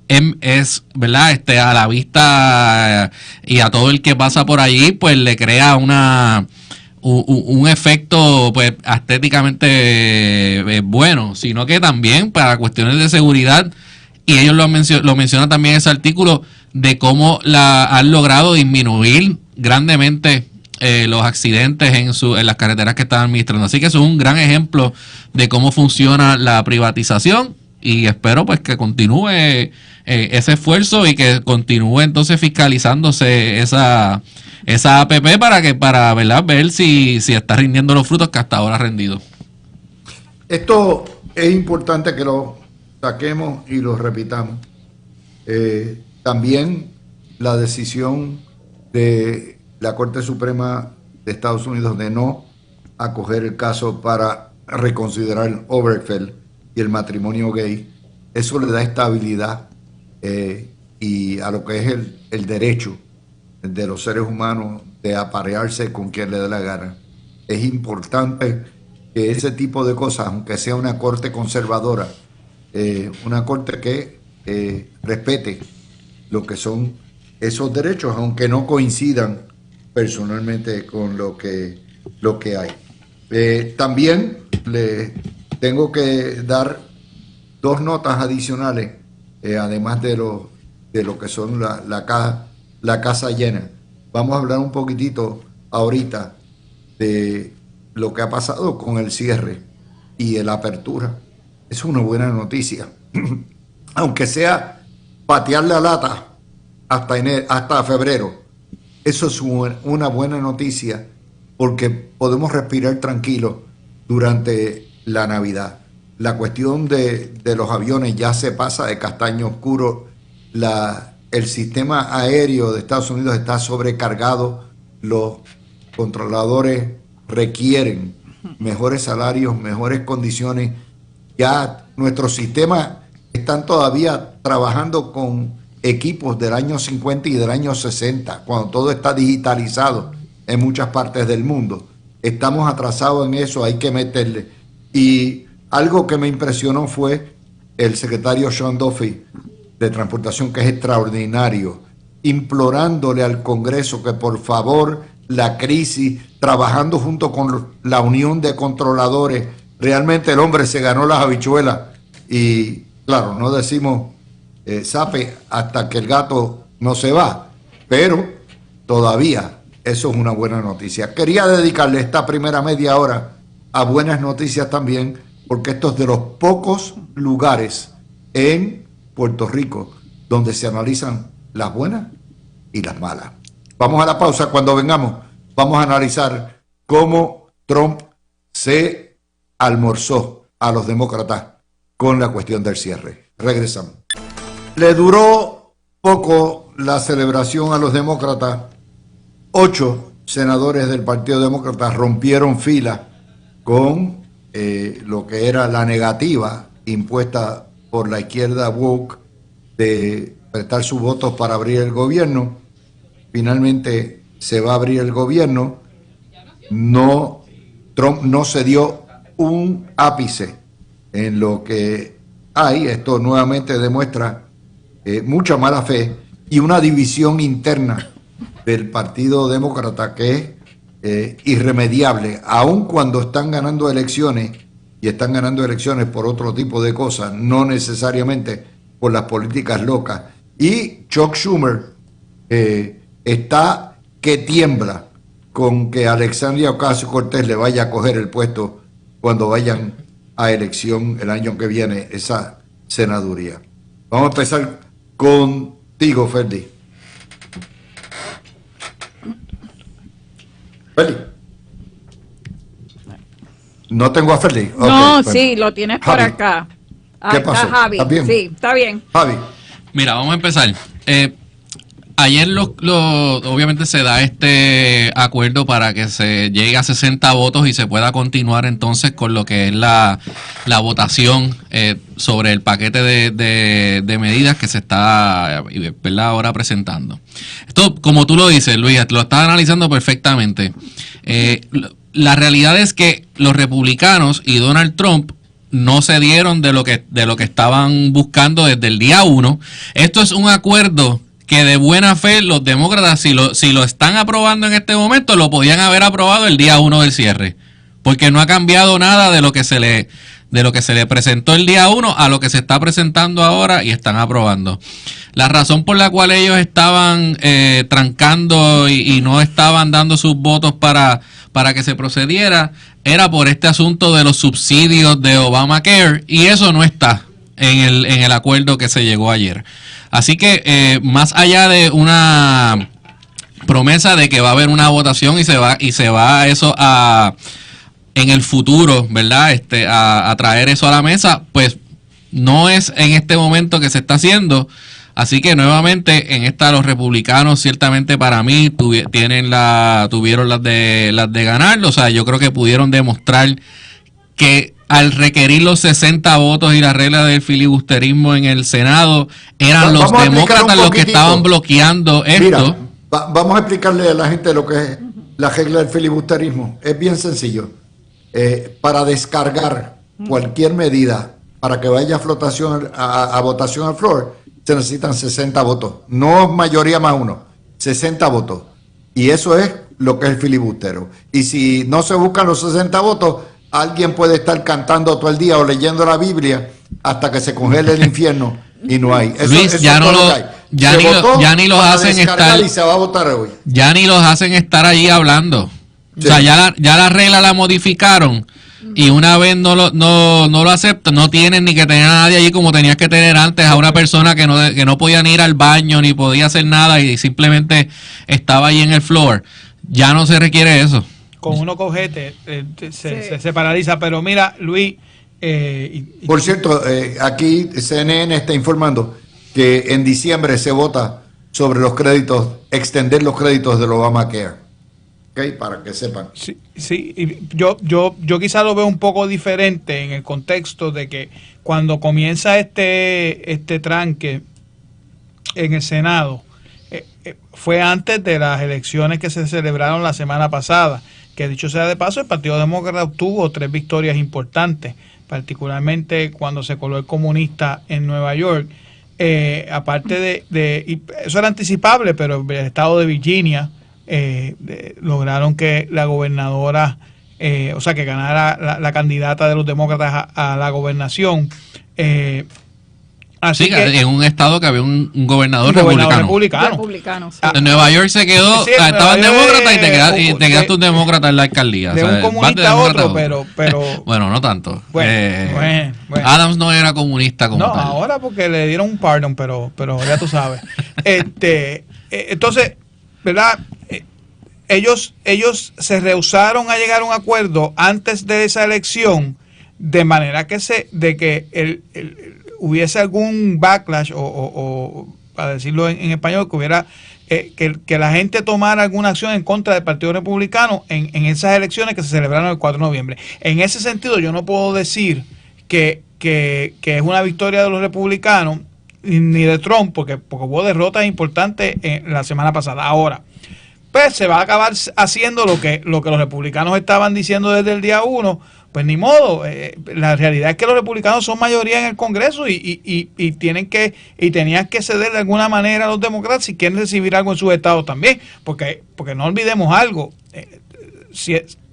es, ¿verdad? A la vista y a todo el que pasa por allí, pues le crea un efecto pues estéticamente bueno, sino que también para cuestiones de seguridad, y ellos lo mencionan también en ese artículo, de cómo han logrado disminuir grandemente los accidentes en las carreteras que están administrando. Así que eso es un gran ejemplo de cómo funciona la privatización, y espero pues que continúe ese esfuerzo y que continúe entonces fiscalizándose esa APP para ¿verdad? Ver si está rindiendo los frutos que hasta ahora ha rendido. Esto es importante que lo saquemos y lo repitamos. También la decisión de la Corte Suprema de Estados Unidos de no acoger el caso para reconsiderar Obergefell y el matrimonio gay, eso le da estabilidad y a lo que es el derecho de los seres humanos de aparearse con quien le dé la gana. Es importante que ese tipo de cosas, aunque sea una corte conservadora, una corte que respete lo que son esos derechos, aunque no coincidan personalmente con lo que hay. También le tengo que dar dos notas adicionales, además de lo que son la casa llena. Vamos a hablar un poquitito ahorita de lo que ha pasado con el cierre y la apertura. Es una buena noticia. Aunque sea patear la lata hasta febrero, eso es una buena noticia porque podemos respirar tranquilos durante la Navidad. La cuestión de los aviones ya se pasa de castaño oscuro. El sistema aéreo de Estados Unidos está sobrecargado. Los controladores requieren mejores salarios, mejores condiciones. Ya nuestros sistemas están todavía trabajando con equipos del año 50 y del año 60, cuando todo está digitalizado en muchas partes del mundo. Estamos atrasados en eso, hay que meterle. Y algo que me impresionó fue el secretario Sean Duffy de Transportación, que es extraordinario, implorándole al Congreso que por favor la crisis, trabajando junto con la Unión de Controladores, realmente el hombre se ganó las habichuelas. Y claro, no decimos sape hasta que el gato no se va, pero todavía eso es una buena noticia. Quería dedicarle esta primera media hora a buenas noticias también, porque esto es de los pocos lugares en Puerto Rico donde se analizan las buenas y las malas. Vamos a la pausa. Cuando vengamos, vamos a analizar cómo Trump se almorzó a los demócratas con la cuestión del cierre. Regresamos. Le duró poco la celebración a los demócratas. 8 senadores del Partido Demócrata rompieron fila con lo que era la negativa impuesta por la izquierda woke de prestar sus votos para abrir el gobierno. Finalmente se va a abrir el gobierno. Trump no se dio un ápice en lo que hay. Esto nuevamente demuestra mucha mala fe y una división interna del Partido Demócrata que es irremediable, aun cuando están ganando elecciones, y están ganando elecciones por otro tipo de cosas, no necesariamente por las políticas locas. Y Chuck Schumer está que tiembla con que Alexandria Ocasio-Cortez le vaya a coger el puesto cuando vayan a elección el año que viene, esa senaduría. Vamos a empezar contigo, Ferdi. Ferdi. No tengo a Ferdi. Okay, no, bueno. Sí, lo tienes por Javi. acá. ¿Qué pasó? Está Javi. ¿Estás bien? Sí, está bien. Javi. Mira, vamos a empezar. Ayer obviamente se da este acuerdo para que se llegue a 60 votos y se pueda continuar entonces con lo que es la votación sobre el paquete de medidas que se está, ¿verdad?, ahora presentando. Esto, como tú lo dices, Luis, lo estás analizando perfectamente. La realidad es que los republicanos y Donald Trump no se dieron de lo que estaban buscando desde el día 1. Esto es un acuerdo que de buena fe los demócratas, si lo están aprobando en este momento, lo podían haber aprobado el día 1 del cierre, porque no ha cambiado nada de lo que se le presentó el día 1 a lo que se está presentando ahora y están aprobando. La razón por la cual ellos estaban trancando y no estaban dando sus votos para que se procediera era por este asunto de los subsidios de Obamacare, y eso no está en el acuerdo que se llegó ayer. Así que más allá de una promesa de que va a haber una votación y se va eso en el futuro, ¿verdad?, a traer eso a la mesa, pues no es en este momento que se está haciendo. Así que nuevamente en esta los republicanos ciertamente para mí tuvieron las de ganar. O sea, yo creo que pudieron demostrar que al requerir los 60 votos y la regla del filibusterismo en el Senado, eran los demócratas los que estaban bloqueando esto. Mira, vamos a explicarle a la gente lo que es la regla del filibusterismo. Es bien sencillo. Para descargar cualquier medida para que vaya a votación al floor, se necesitan 60 votos. No mayoría más uno, 60 votos. Y eso es lo que es el filibustero. Y si no se buscan los 60 votos, alguien puede estar cantando todo el día o leyendo la Biblia hasta que se congele el infierno y no hay. Luis, ya ni los hacen estar y se va a votar hoy. Ya ni los hacen estar allí hablando. Sí. O sea, ya la regla la modificaron y una vez no lo aceptas, no tienes ni que tener a nadie allí como tenías que tener antes, a una persona que no podía ni ir al baño ni podía hacer nada y simplemente estaba ahí en el floor. Ya no se requiere eso. Con uno cojete se paraliza. Pero mira, Luis... Por cierto, aquí CNN está informando que en diciembre se vota sobre los créditos, extender los créditos del Obamacare. ¿Okay? Para que sepan. Sí, y yo quizá lo veo un poco diferente en el contexto de que cuando comienza este tranque en el Senado, fue antes de las elecciones que se celebraron la semana pasada, que dicho sea de paso, el Partido Demócrata obtuvo 3 victorias importantes, particularmente cuando se coló el comunista en Nueva York. Aparte y eso era anticipable, pero el estado de Virginia lograron que la gobernadora, que ganara la candidata de los demócratas a la gobernación. Así que, en un estado que había un gobernador republicano. Sí. En Nueva York se quedó, estaba el demócrata y te quedaste un demócrata en la alcaldía. De un comunista a otro, pero bueno, no tanto. Bueno. Adams no era comunista como tal. Ahora porque le dieron un pardon, pero ya tú sabes. Entonces, ¿verdad? Ellos se rehusaron a llegar a un acuerdo antes de esa elección, de manera que hubiese algún backlash o para decirlo en español, que hubiera que la gente tomara alguna acción en contra del Partido Republicano en esas elecciones que se celebraron el 4 de noviembre. En ese sentido, yo no puedo decir que es una victoria de los republicanos ni de Trump, porque hubo derrotas importantes la semana pasada. Ahora, pues se va a acabar haciendo lo que los republicanos estaban diciendo desde el día 1. Pues ni modo, la realidad es que los republicanos son mayoría en el Congreso y tenían que ceder de alguna manera a los demócratas si quieren recibir algo en sus estados también, porque no olvidemos algo,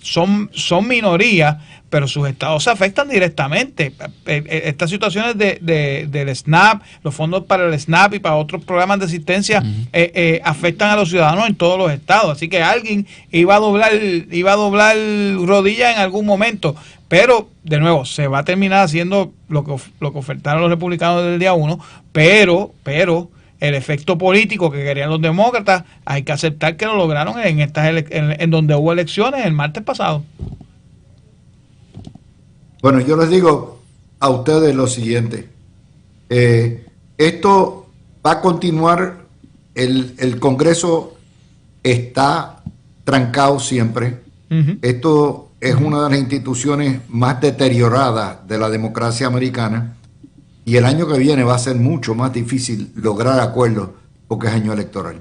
son minoría, pero sus estados se afectan directamente. Estas situaciones del SNAP, los fondos para el SNAP y para otros programas de asistencia afectan a los ciudadanos en todos los estados. Así que alguien iba a doblar rodilla en algún momento. Pero, de nuevo, se va a terminar haciendo lo que ofertaron los republicanos desde el día 1, pero el efecto político que querían los demócratas, hay que aceptar que lo lograron en donde hubo elecciones el martes pasado. Bueno, yo les digo a ustedes lo siguiente. Esto va a continuar. El Congreso está trancado siempre. Uh-huh. Esto es una de las instituciones más deterioradas de la democracia americana. Y el año que viene va a ser mucho más difícil lograr acuerdos porque es año electoral.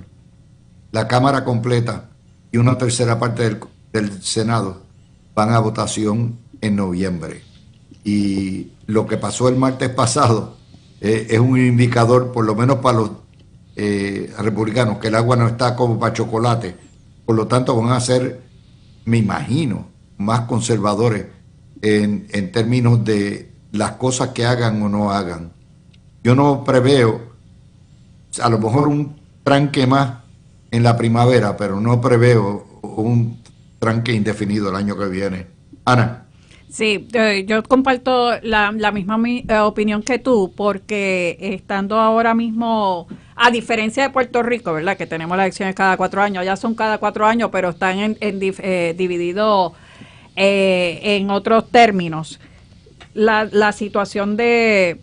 La Cámara completa y una tercera parte del Senado van a votación en noviembre. Y lo que pasó el martes pasado es un indicador, por lo menos para los republicanos, que el agua no está como para chocolate. Por lo tanto, van a ser, me imagino, más conservadores en términos de las cosas que hagan o no hagan. Yo no preveo, a lo mejor un tranque más en la primavera, pero no preveo un tranque indefinido el año que viene. Ana. Sí, yo comparto la misma opinión que tú, porque estando ahora mismo, a diferencia de Puerto Rico, ¿verdad? Que tenemos las elecciones cada 4 años, ya son cada 4 años, pero están divididos en otros términos. La situación de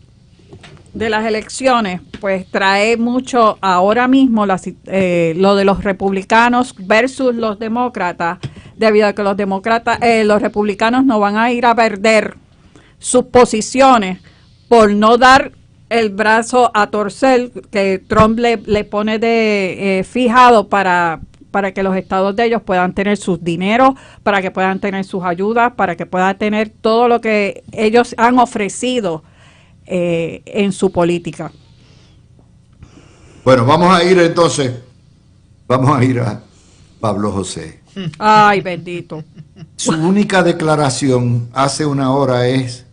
las elecciones, pues trae mucho ahora mismo lo de los republicanos versus los demócratas, debido a que los republicanos no van a ir a perder sus posiciones por no dar el brazo a torcer que Trump le pone de fijado para que los estados de ellos puedan tener sus dineros, para que puedan tener sus ayudas, para que puedan tener todo lo que ellos han ofrecido en su política. Bueno, vamos a ir a Pablo José. Ay, bendito. Su única declaración hace una hora es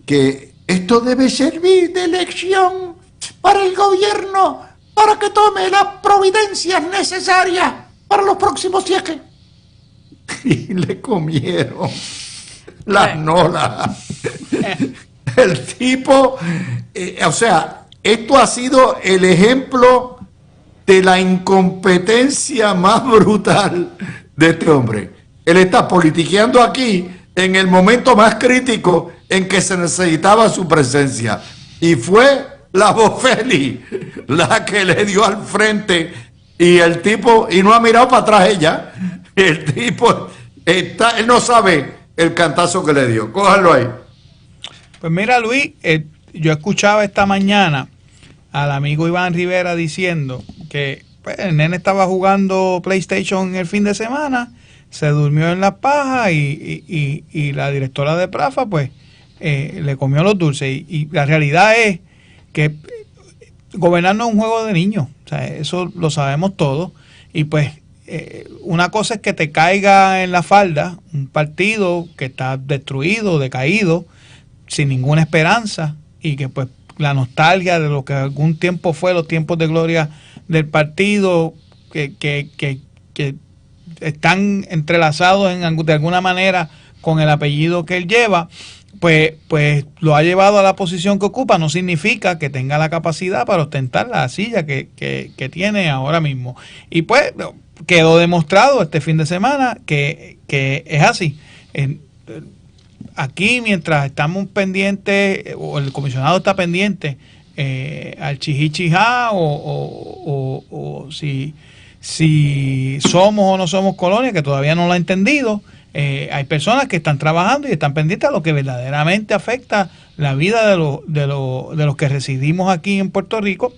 que esto debe servir de lección para el gobierno, para que tome las providencias necesarias para los próximos 10 años. Y le comieron. las nolas. El tipo, o sea, esto ha sido el ejemplo de la incompetencia más brutal de este hombre. Él está politiqueando aquí en el momento más crítico en que se necesitaba su presencia. Y fue la Bofeli la que le dio al frente y el tipo, y no ha mirado para atrás ella. El tipo está, él no sabe el cantazo que le dio. Cójalo ahí. Pues mira, Luis, yo escuchaba esta mañana al amigo Iván Rivera diciendo que pues, el nene estaba jugando PlayStation el fin de semana, se durmió en las pajas y la directora de Prafa pues le comió los dulces. Y la realidad es que gobernar no es un juego de niños, o sea, eso lo sabemos todos. Y pues una cosa es que te caiga en la falda un partido que está destruido, decaído, sin ninguna esperanza, y que pues la nostalgia de lo que algún tiempo fue los tiempos de gloria del partido que están entrelazados de alguna manera con el apellido que él lleva, pues lo ha llevado a la posición que ocupa. No significa que tenga la capacidad para ostentar la silla que tiene ahora mismo. Y pues quedó demostrado este fin de semana que es así. Aquí, mientras estamos pendientes, o el comisionado está pendiente al chihichijá o si somos o no somos colonia, que todavía no lo ha entendido, hay personas que están trabajando y están pendientes a lo que verdaderamente afecta la vida de los que residimos aquí en Puerto Rico,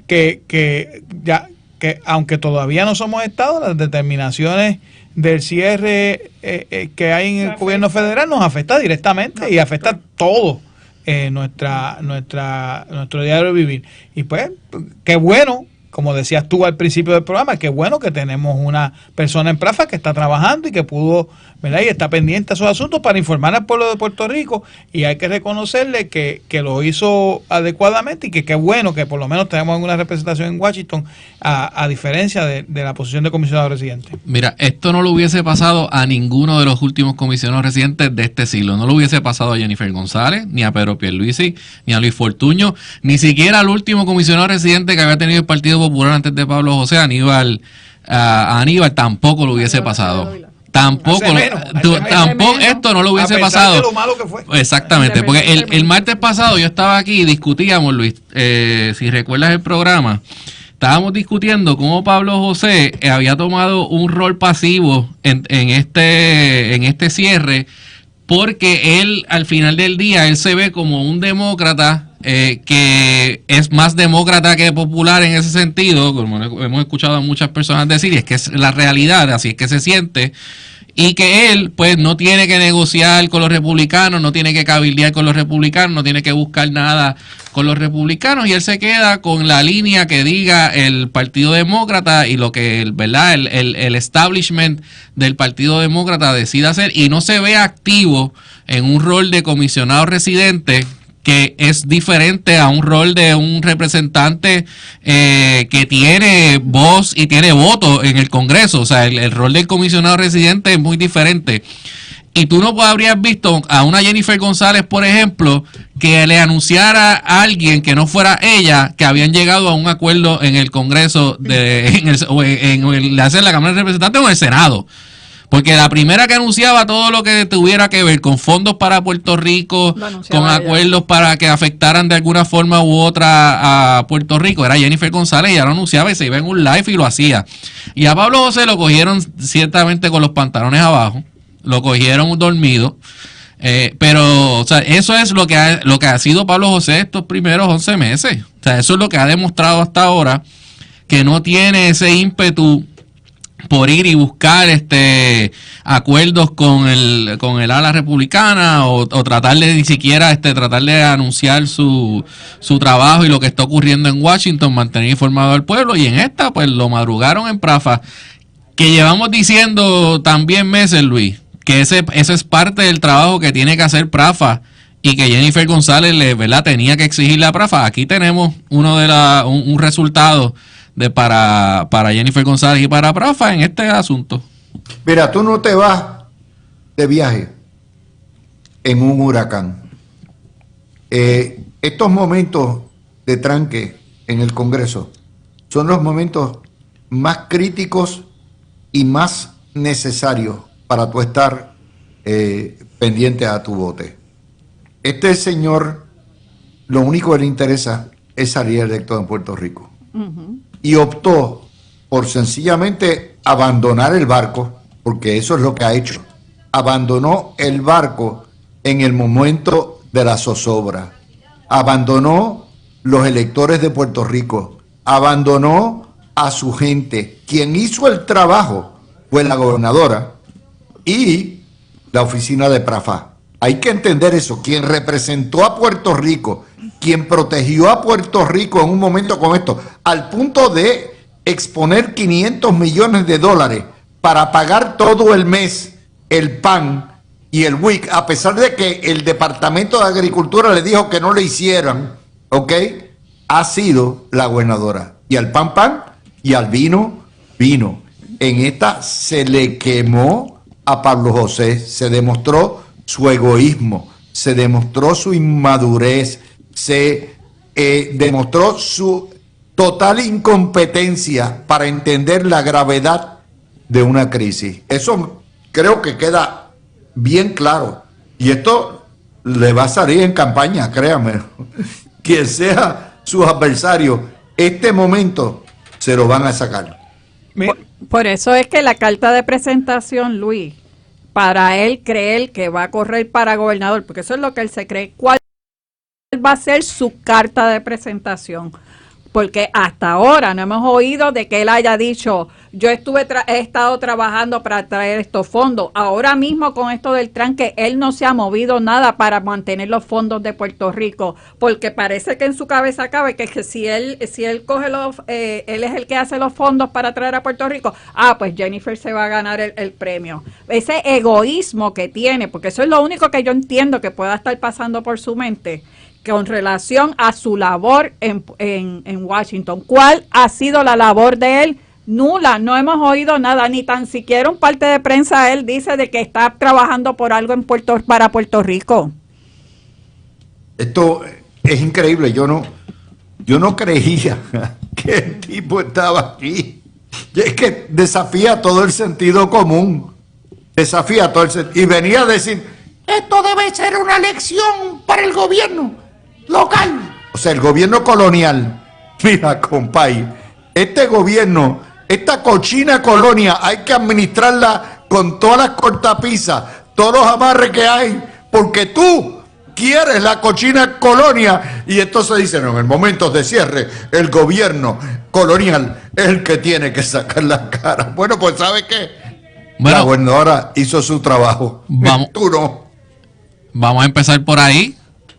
que aunque todavía no somos Estado, las determinaciones del cierre que hay en el gobierno federal nos afecta directamente y afecta todo nuestro diario vivir. Y pues, qué bueno, como decías tú al principio del programa, qué bueno que tenemos una persona en Prafa que está trabajando y que pudo, ¿verdad? Y está pendiente de esos asuntos para informar al pueblo de Puerto Rico, y hay que reconocerle que lo hizo adecuadamente y que qué bueno que por lo menos tenemos alguna representación en Washington a diferencia de la posición de comisionado residente. Mira, esto no lo hubiese pasado a ninguno de los últimos comisionados residentes de este siglo. No lo hubiese pasado a Jennifer González, ni a Pedro Pierluisi, ni a Luis Fortuño, ni siquiera al último comisionado residente que había tenido el Partido Popular antes de Pablo José, Aníbal tampoco lo hubiese pasado. Tampoco, esto no lo hubiese pasado. De lo malo que fue. Exactamente, porque el martes pasado yo estaba aquí y discutíamos, Luis, si recuerdas el programa, estábamos discutiendo cómo Pablo José había tomado un rol pasivo en este cierre, porque él, al final del día, él se ve como un demócrata que es más demócrata que popular en ese sentido, como hemos escuchado a muchas personas decir, y es que es la realidad, así es que se siente, y que él pues no tiene que negociar con los republicanos, no tiene que cabildear con los republicanos, no tiene que buscar nada con los republicanos, y él se queda con la línea que diga el Partido Demócrata y lo que el establishment del Partido Demócrata decida hacer, y no se ve activo en un rol de comisionado residente, que es diferente a un rol de un representante que tiene voz y tiene voto en el Congreso. O sea, el rol del comisionado residente es muy diferente. Y tú no habrías visto a una Jennifer González, por ejemplo, que le anunciara a alguien que no fuera ella que habían llegado a un acuerdo en el Congreso, en la Cámara de Representantes o en el Senado. Porque la primera que anunciaba todo lo que tuviera que ver con fondos para Puerto Rico, con acuerdos para que afectaran de alguna forma u otra a Puerto Rico, era Jennifer González. Ya lo anunciaba y se iba en un live y lo hacía. Y a Pablo José lo cogieron ciertamente con los pantalones abajo, lo cogieron dormido. Pero, o sea, eso es lo que ha sido Pablo José estos primeros 11 meses. O sea, eso es lo que ha demostrado hasta ahora, que no tiene ese ímpetu por ir y buscar acuerdos con el ala republicana o tratar de ni siquiera tratar de anunciar su trabajo y lo que está ocurriendo en Washington, mantener informado al pueblo. Y en esta pues lo madrugaron en Prafa, que llevamos diciendo también meses, Luis, que ese es parte del trabajo que tiene que hacer Prafa y que Jennifer González tenía que exigirle a Prafa. Aquí tenemos un resultado para Jennifer González y para Prafa en este asunto. Mira, tú no te vas de viaje en un huracán. Estos momentos de tranque en el Congreso son los momentos más críticos y más necesarios para tú estar pendiente a tu bote. Este señor, lo único que le interesa es salir electo en Puerto Rico. Y optó por sencillamente abandonar el barco, porque eso es lo que ha hecho. Abandonó el barco en el momento de la zozobra. Abandonó los electores de Puerto Rico. Abandonó a su gente. Quien hizo el trabajo fue la gobernadora y la oficina de PRAFA. Hay que entender eso. Quien representó a Puerto Rico, quien protegió a Puerto Rico en un momento como esto, al punto de exponer $500 millones para pagar todo el mes el PAN y el WIC, a pesar de que el Departamento de Agricultura le dijo que no lo hicieran, ¿ok? Ha sido la gobernadora. Y al pan, y al vino. En esta se le quemó a Pablo José, se demostró su egoísmo, se demostró su inmadurez, se demostró su total incompetencia para entender la gravedad de una crisis. Eso creo que queda bien claro. Y esto le va a salir en campaña, créanme. Quien sea su adversario, este momento se lo van a sacar. Por eso es que la carta de presentación, Luis, para él creer que va a correr para gobernador, porque eso es lo que él se cree, ¿cuál va a ser su carta de presentación? Porque hasta ahora no hemos oído de que él haya dicho, yo he estado trabajando para traer estos fondos. Ahora mismo con esto del tranque, él no se ha movido nada para mantener los fondos de Puerto Rico, porque parece que en su cabeza cabe que si él coge él es el que hace los fondos para traer a Puerto Rico, pues Jennifer se va a ganar el premio. Ese egoísmo que tiene, porque eso es lo único que yo entiendo que pueda estar pasando por su mente, con relación a su labor en Washington. ¿Cuál ha sido la labor de él? Nula, no hemos oído nada, ni tan siquiera un parte de prensa él dice de que está trabajando por algo para Puerto Rico. Esto es increíble, yo no creía que el tipo estaba aquí. Es que desafía todo el sentido común, y venía a decir, esto debe ser una lección para el gobierno local. O sea, el gobierno colonial. Mira, compay, este gobierno, esta cochina colonia, hay que administrarla con todas las cortapisas, todos los amarres que hay, porque tú quieres la cochina colonia. Y entonces dicen, no, en momentos de cierre, el gobierno colonial es el que tiene que sacar la cara. Bueno, pues ¿sabe qué? Bueno, la gobernadora hizo su trabajo. Tú no. Vamos a empezar por ahí.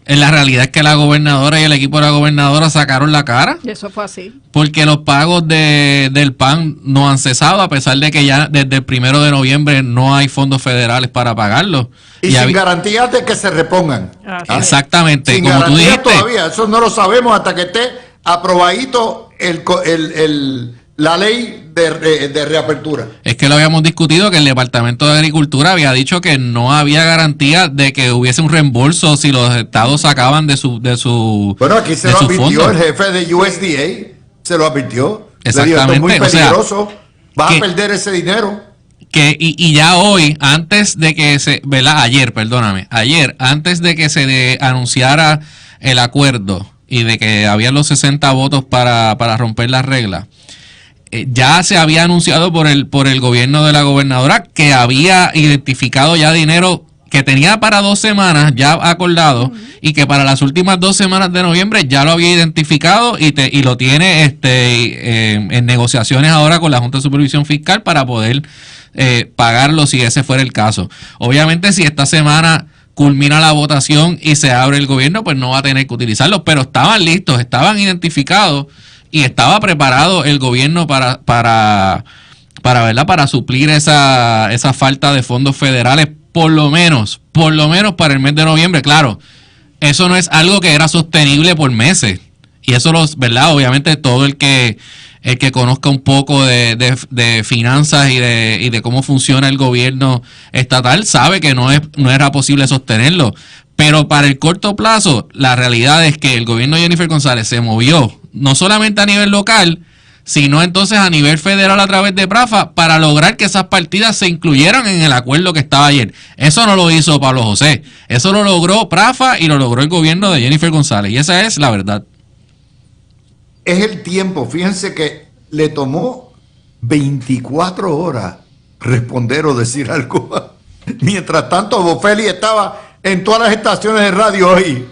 En la realidad es que la gobernadora y el equipo de la gobernadora sacaron la cara. Y eso fue así. Porque los pagos del PAN no han cesado, a pesar de que ya desde el 1 de noviembre no hay fondos federales para pagarlos. Y sin garantías de que se repongan. Exactamente. Sin como tú dijiste, todavía, eso no lo sabemos hasta que esté aprobadito la ley de reapertura. Es que lo habíamos discutido, que el Departamento de Agricultura había dicho que no había garantía de que hubiese un reembolso si los estados sacaban de su Bueno, aquí se lo advirtió el jefe de USDA, se lo advirtió. Exactamente. Esto es muy peligroso, vas a perder ese dinero. Y ya hoy, antes de que ayer, antes de que se anunciara el acuerdo y de que habían los 60 votos para romper las reglas, ya se había anunciado por el gobierno de la gobernadora que había identificado ya dinero que tenía para 2 semanas ya acordado, y que para las últimas 2 semanas de noviembre ya lo había identificado y lo tiene en negociaciones ahora con la Junta de Supervisión Fiscal para poder pagarlo si ese fuera el caso. Obviamente, si esta semana culmina la votación y se abre el gobierno, pues no va a tener que utilizarlos, pero estaban listos, estaban identificados. Y estaba preparado el gobierno para suplir esa falta de fondos federales, por lo menos para el mes de noviembre. Claro, eso no es algo que era sostenible por meses. Y eso obviamente todo el que el que conozca un poco de finanzas y de cómo funciona el gobierno estatal sabe que no era posible sostenerlo. Pero para el corto plazo, la realidad es que el gobierno de Jennifer González se movió, no solamente a nivel local, sino entonces a nivel federal a través de PRAFA, para lograr que esas partidas se incluyeran en el acuerdo que estaba ayer. Eso no lo hizo Pablo José, eso lo logró PRAFA y lo logró el gobierno de Jennifer González, y esa es la verdad. Es el tiempo, fíjense que le tomó 24 horas responder o decir algo. Mientras tanto, Bofeli estaba en todas las estaciones de radio hoy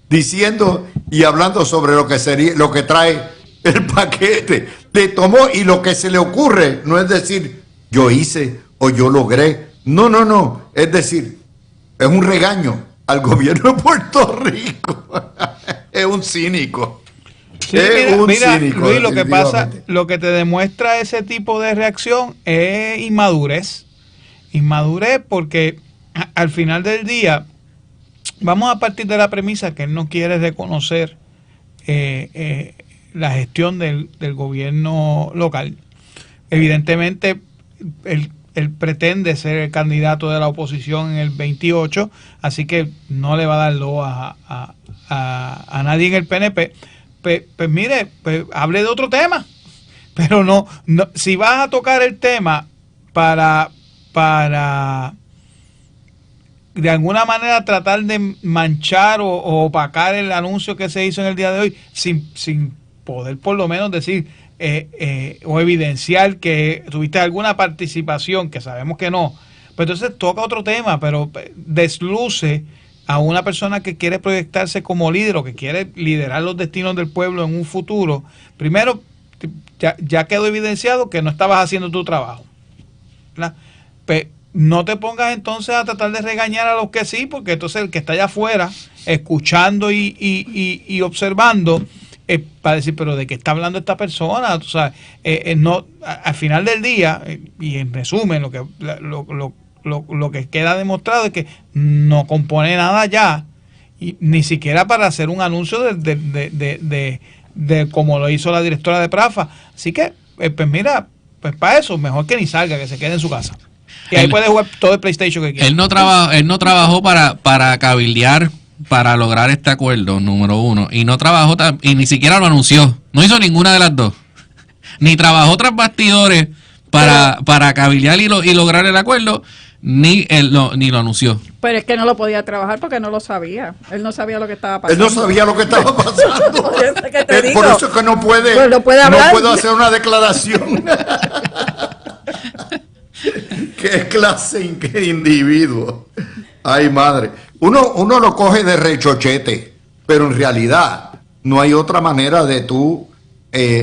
diciendo y hablando sobre lo que trae el paquete. Le tomó, y lo que se le ocurre no es decir yo hice o yo logré. No. Es decir, es un regaño al gobierno de Puerto Rico. Es un cínico. Sí, mira, Luis, lo que pasa, lo que te demuestra ese tipo de reacción es inmadurez. Inmadurez porque al final del día vamos a partir de la premisa que él no quiere reconocer la gestión del gobierno local. Evidentemente, él pretende ser el candidato de la oposición en el 28, así que no le va a dar lo a nadie en el PNP. Pues mire, hable de otro tema, pero no, si vas a tocar el tema para de alguna manera tratar de manchar o opacar el anuncio que se hizo en el día de hoy, sin poder por lo menos decir o evidenciar que tuviste alguna participación, que sabemos que no, pues entonces toca otro tema, pero desluce a una persona que quiere proyectarse como líder o que quiere liderar los destinos del pueblo en un futuro. Primero, ya quedó evidenciado que no estabas haciendo tu trabajo, ¿verdad? No te pongas entonces a tratar de regañar a los que sí, porque entonces el que está allá afuera escuchando y observando para decir, pero ¿de qué está hablando esta persona? O sea, no, al final del día, y en resumen, lo que queda demostrado es que no compone nada ya, y ni siquiera para hacer un anuncio de como lo hizo la directora de PRAFA. Así que, pues mira, pues para eso, mejor que ni salga, que se quede en su casa. Y ahí puede jugar todo el PlayStation que quiera. Él no trabajó para cabildear, para lograr este acuerdo, número uno. Y no trabajó, y ni siquiera lo anunció. No hizo ninguna de las dos. Ni trabajó tras bastidores para cabildear y lograr el acuerdo, ni lo anunció. Pero es que no lo podía trabajar porque no lo sabía. Él no sabía lo que estaba pasando. Él no sabía lo que estaba pasando. Por eso es que no puede hacer una declaración. ¿Qué clase de individuo? Ay, madre. Uno lo coge de rechochete, pero en realidad no hay otra manera de tú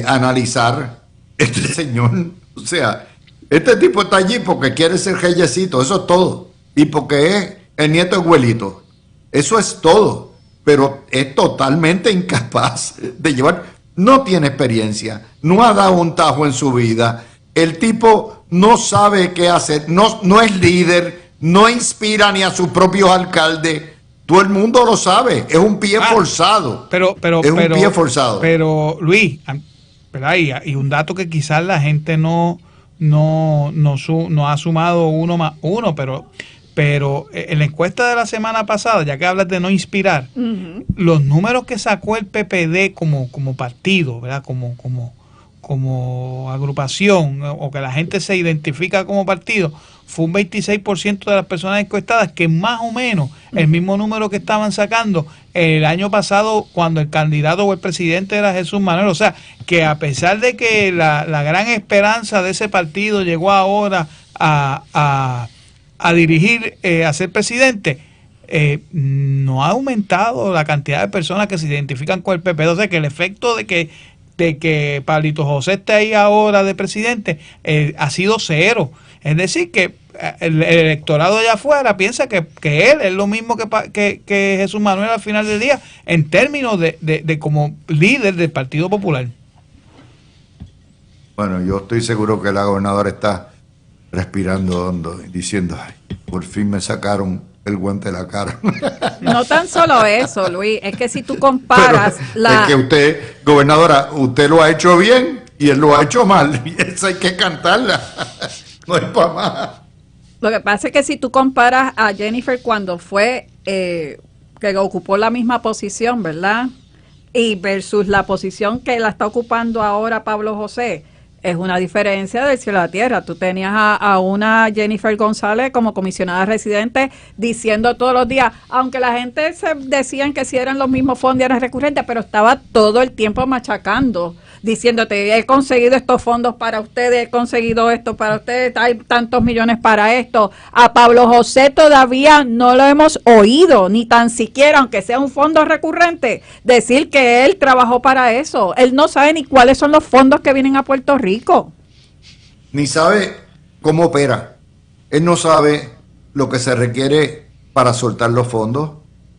analizar este señor. O sea, este tipo está allí porque quiere ser reyesito, eso es todo. Y porque es el nieto de abuelito. Eso es todo. Pero es totalmente incapaz de llevar. No tiene experiencia, no ha dado un tajo en su vida. El tipo no sabe qué hacer, no es líder, no inspira ni a sus propios alcaldes. Todo el mundo lo sabe, es un pie forzado. Un pie forzado. Pero Luis, y un dato que quizás la gente no ha sumado 1 más 1, pero en la encuesta de la semana pasada, ya que hablas de no inspirar, los números que sacó el PPD como partido, ¿verdad? Como agrupación, o que la gente se identifica como partido, fue un 26% de las personas encuestadas, que más o menos el mismo número que estaban sacando el año pasado cuando el candidato o el presidente era Jesús Manuel. O sea, que a pesar de que la gran esperanza de ese partido llegó ahora a dirigir, a ser presidente, no ha aumentado la cantidad de personas que se identifican con el PP. O sea, que el efecto de que Pablito José esté ahí ahora de presidente ha sido cero. Es decir, que el electorado allá afuera piensa que él es lo mismo que Jesús Manuel al final del día, en términos de como líder del Partido Popular. Bueno, yo estoy seguro que la gobernadora está respirando hondo y diciendo, ay, por fin me sacaron el guante de la cara. No tan solo eso, Luis, es que si tú comparas es que usted, gobernadora, usted lo ha hecho bien y él lo ha hecho mal, y esa hay que cantarla, no hay para más. Lo que pasa es que si tú comparas a Jennifer cuando fue, que ocupó la misma posición, ¿verdad? Y versus la posición que la está ocupando ahora Pablo José, es una diferencia del cielo a la tierra. Tú tenías a una Jennifer González como comisionada residente diciendo todos los días, aunque la gente se decían que si eran los mismos fondos eran recurrentes, pero estaba todo el tiempo machacando, diciéndote, he conseguido estos fondos para ustedes, he conseguido esto para ustedes, hay tantos millones para esto. A Pablo José todavía no lo hemos oído, ni tan siquiera, aunque sea un fondo recurrente, decir que él trabajó para eso. Él no sabe ni cuáles son los fondos que vienen a Puerto Rico. Ni sabe cómo opera. Él no sabe lo que se requiere para soltar los fondos,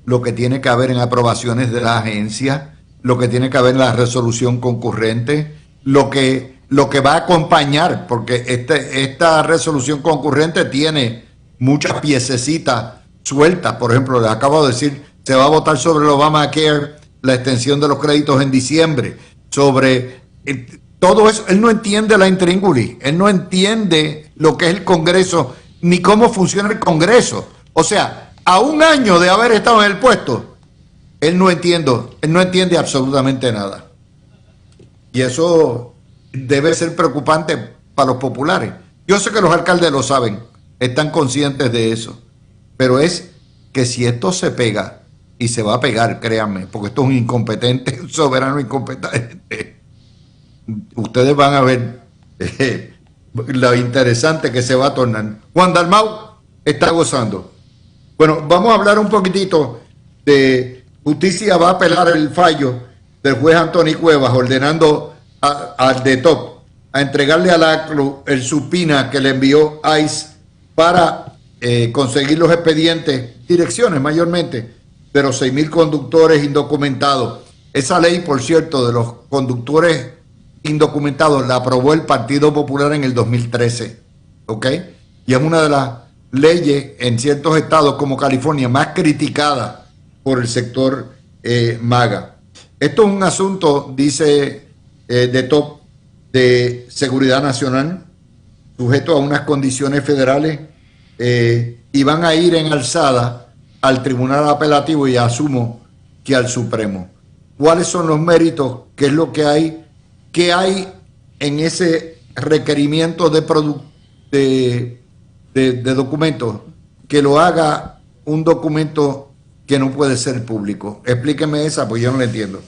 lo que tiene que haber en aprobaciones de la agencia, lo que tiene que haber en la resolución concurrente, lo que va a acompañar, porque esta resolución concurrente tiene muchas piececitas sueltas. Por ejemplo, les acabo de decir, se va a votar sobre el Obamacare, la extensión de los créditos en diciembre, sobre todo eso. Él no entiende la intríngulis, él no entiende lo que es el Congreso, ni cómo funciona el Congreso. O sea, a un año de haber estado en el puesto, él no entiende absolutamente nada. Y eso debe ser preocupante para los populares. Yo sé que los alcaldes lo saben, están conscientes de eso. Pero es que si esto se pega, y se va a pegar, créanme, porque esto es un incompetente, un soberano incompetente, ustedes van a ver lo interesante que se va a tornar. Juan Dalmau está gozando. Bueno, vamos a hablar un poquitito de... Justicia va a apelar el fallo del juez Anthony Cuevas ordenando al DETOP a entregarle a la ACLU el subpoena que le envió ICE para conseguir los expedientes, direcciones mayormente, de los 6,000 conductores indocumentados. Esa ley, por cierto, de los conductores indocumentados la aprobó el Partido Popular en el 2013, ¿ok? Y es una de las leyes en ciertos estados como California más criticadas por el sector MAGA. Esto es un asunto, dice DETOP, de seguridad nacional, sujeto a unas condiciones federales, y van a ir en alzada al Tribunal Apelativo y asumo que al Supremo. ¿Cuáles son los méritos? ¿Qué es lo que hay? ¿Qué hay en ese requerimiento de documentos que lo haga un documento que no puede ser público? Explíqueme esa, pues yo no la entiendo.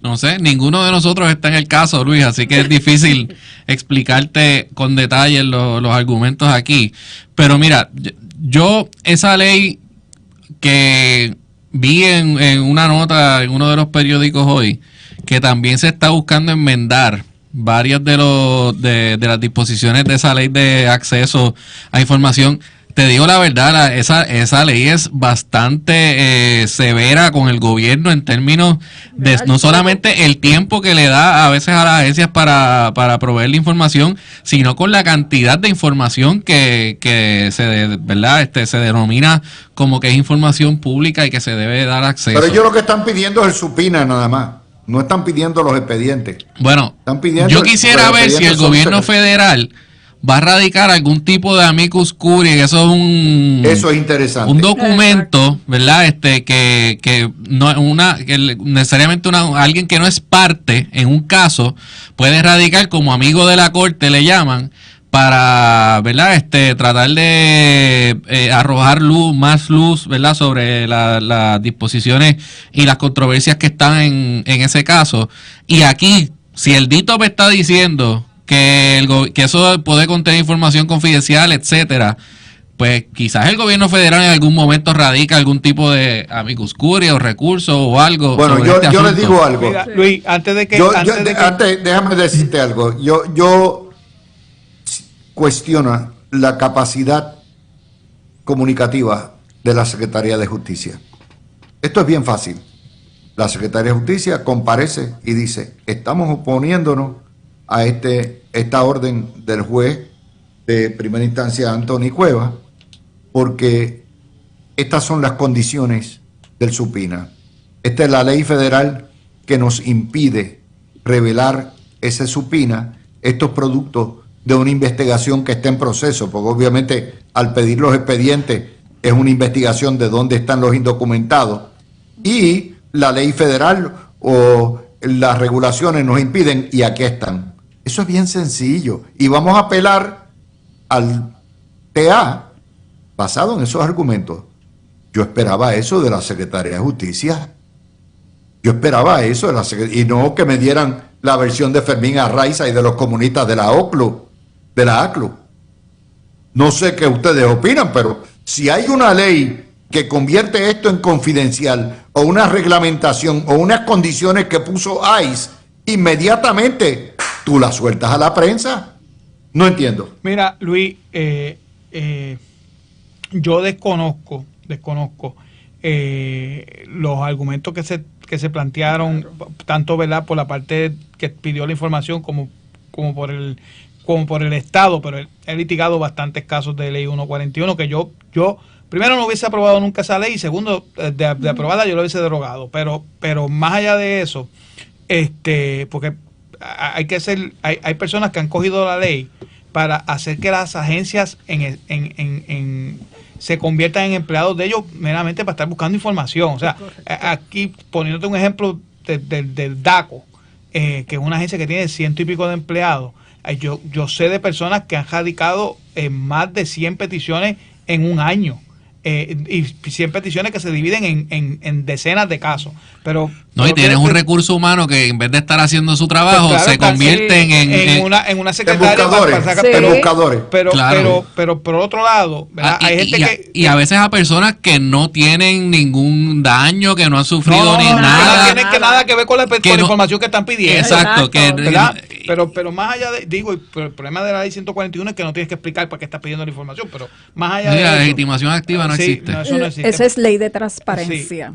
No sé, ninguno de nosotros está en el caso, Luis, así que es difícil explicarte con detalle los argumentos aquí. Pero mira, yo esa ley que vi en una nota en uno de los periódicos hoy, que también se está buscando enmendar varias de las disposiciones de esa ley de acceso a información. Te digo la verdad, esa ley es bastante severa con el gobierno en términos de no solamente el tiempo que le da a veces a las agencias para proveer la información, sino con la cantidad de información que se denomina como que es información pública y que se debe dar acceso. Pero ellos lo que están pidiendo es el subpoena nada más. No están pidiendo los expedientes. Bueno, yo quisiera ver si el gobierno federal va a radicar algún tipo de amicus curiae, que eso es interesante. Un documento, ¿verdad? Que necesariamente alguien que no es parte en un caso puede radicar como amigo de la corte, le llaman, para, ¿verdad? Tratar de arrojar más luz, ¿verdad? Sobre las disposiciones y las controversias que están en ese caso. Y aquí, si el DITOP está diciendo que eso puede contener información confidencial, etcétera, pues quizás el gobierno federal en algún momento radica algún tipo de amicus curiae o recurso o algo. Bueno, yo les digo algo. Mira, Luis, déjame decirte algo. Yo cuestiono la capacidad comunicativa de la Secretaría de Justicia. Esto es bien fácil. La Secretaría de Justicia comparece y dice, estamos oponiéndonos a esta orden del juez de primera instancia, Anthony Cuevas, porque estas son las condiciones del subpoena. Esta es la ley federal que nos impide revelar ese supina estos productos de una investigación que está en proceso, porque obviamente al pedir los expedientes es una investigación de dónde están los indocumentados, y la ley federal o las regulaciones nos impiden, y aquí están. Eso es bien sencillo, y vamos a apelar al TA basado en esos argumentos. Yo esperaba eso de la Secretaría de Justicia. Yo esperaba eso de la Secretaría, y no que me dieran la versión de Fermín Arraiza y de los comunistas de la ACLU. No sé qué ustedes opinan, pero si hay una ley que convierte esto en confidencial, o una reglamentación, o unas condiciones que puso ICE, inmediatamente tú la sueltas a la prensa. No entiendo. Mira, Luis, yo desconozco los argumentos que se plantearon, tanto, ¿verdad?, por la parte que pidió la información como por el Estado, pero he litigado bastantes casos de ley 141 que yo primero no hubiese aprobado nunca esa ley, y segundo, de aprobada yo lo hubiese derogado, pero más allá de eso, porque hay personas que han cogido la ley para hacer que las agencias se conviertan en empleados de ellos meramente para estar buscando información. O sea, aquí poniéndote un ejemplo del DACO, que es una agencia que tiene 100 y pico de empleados. Yo sé de personas que han radicado más de 100 peticiones en un año. Y 100 peticiones que se dividen en decenas de casos. Pero no, y tienes un recurso humano que en vez de estar haciendo su trabajo, pues claro, se convierten en una secretaria buscadores. Pero por otro lado, ¿verdad? Hay gente y a veces a personas que no tienen ningún daño, que no han sufrido ni nada. No tienen nada que ver con la información que están pidiendo. Exacto. ¿Verdad? Pero más allá de, el problema de la ley 141 es que no tienes que explicar para qué estás pidiendo la información, pero más allá de la legitimación activa no existe. No, eso no existe. Esa es ley de transparencia. Sí,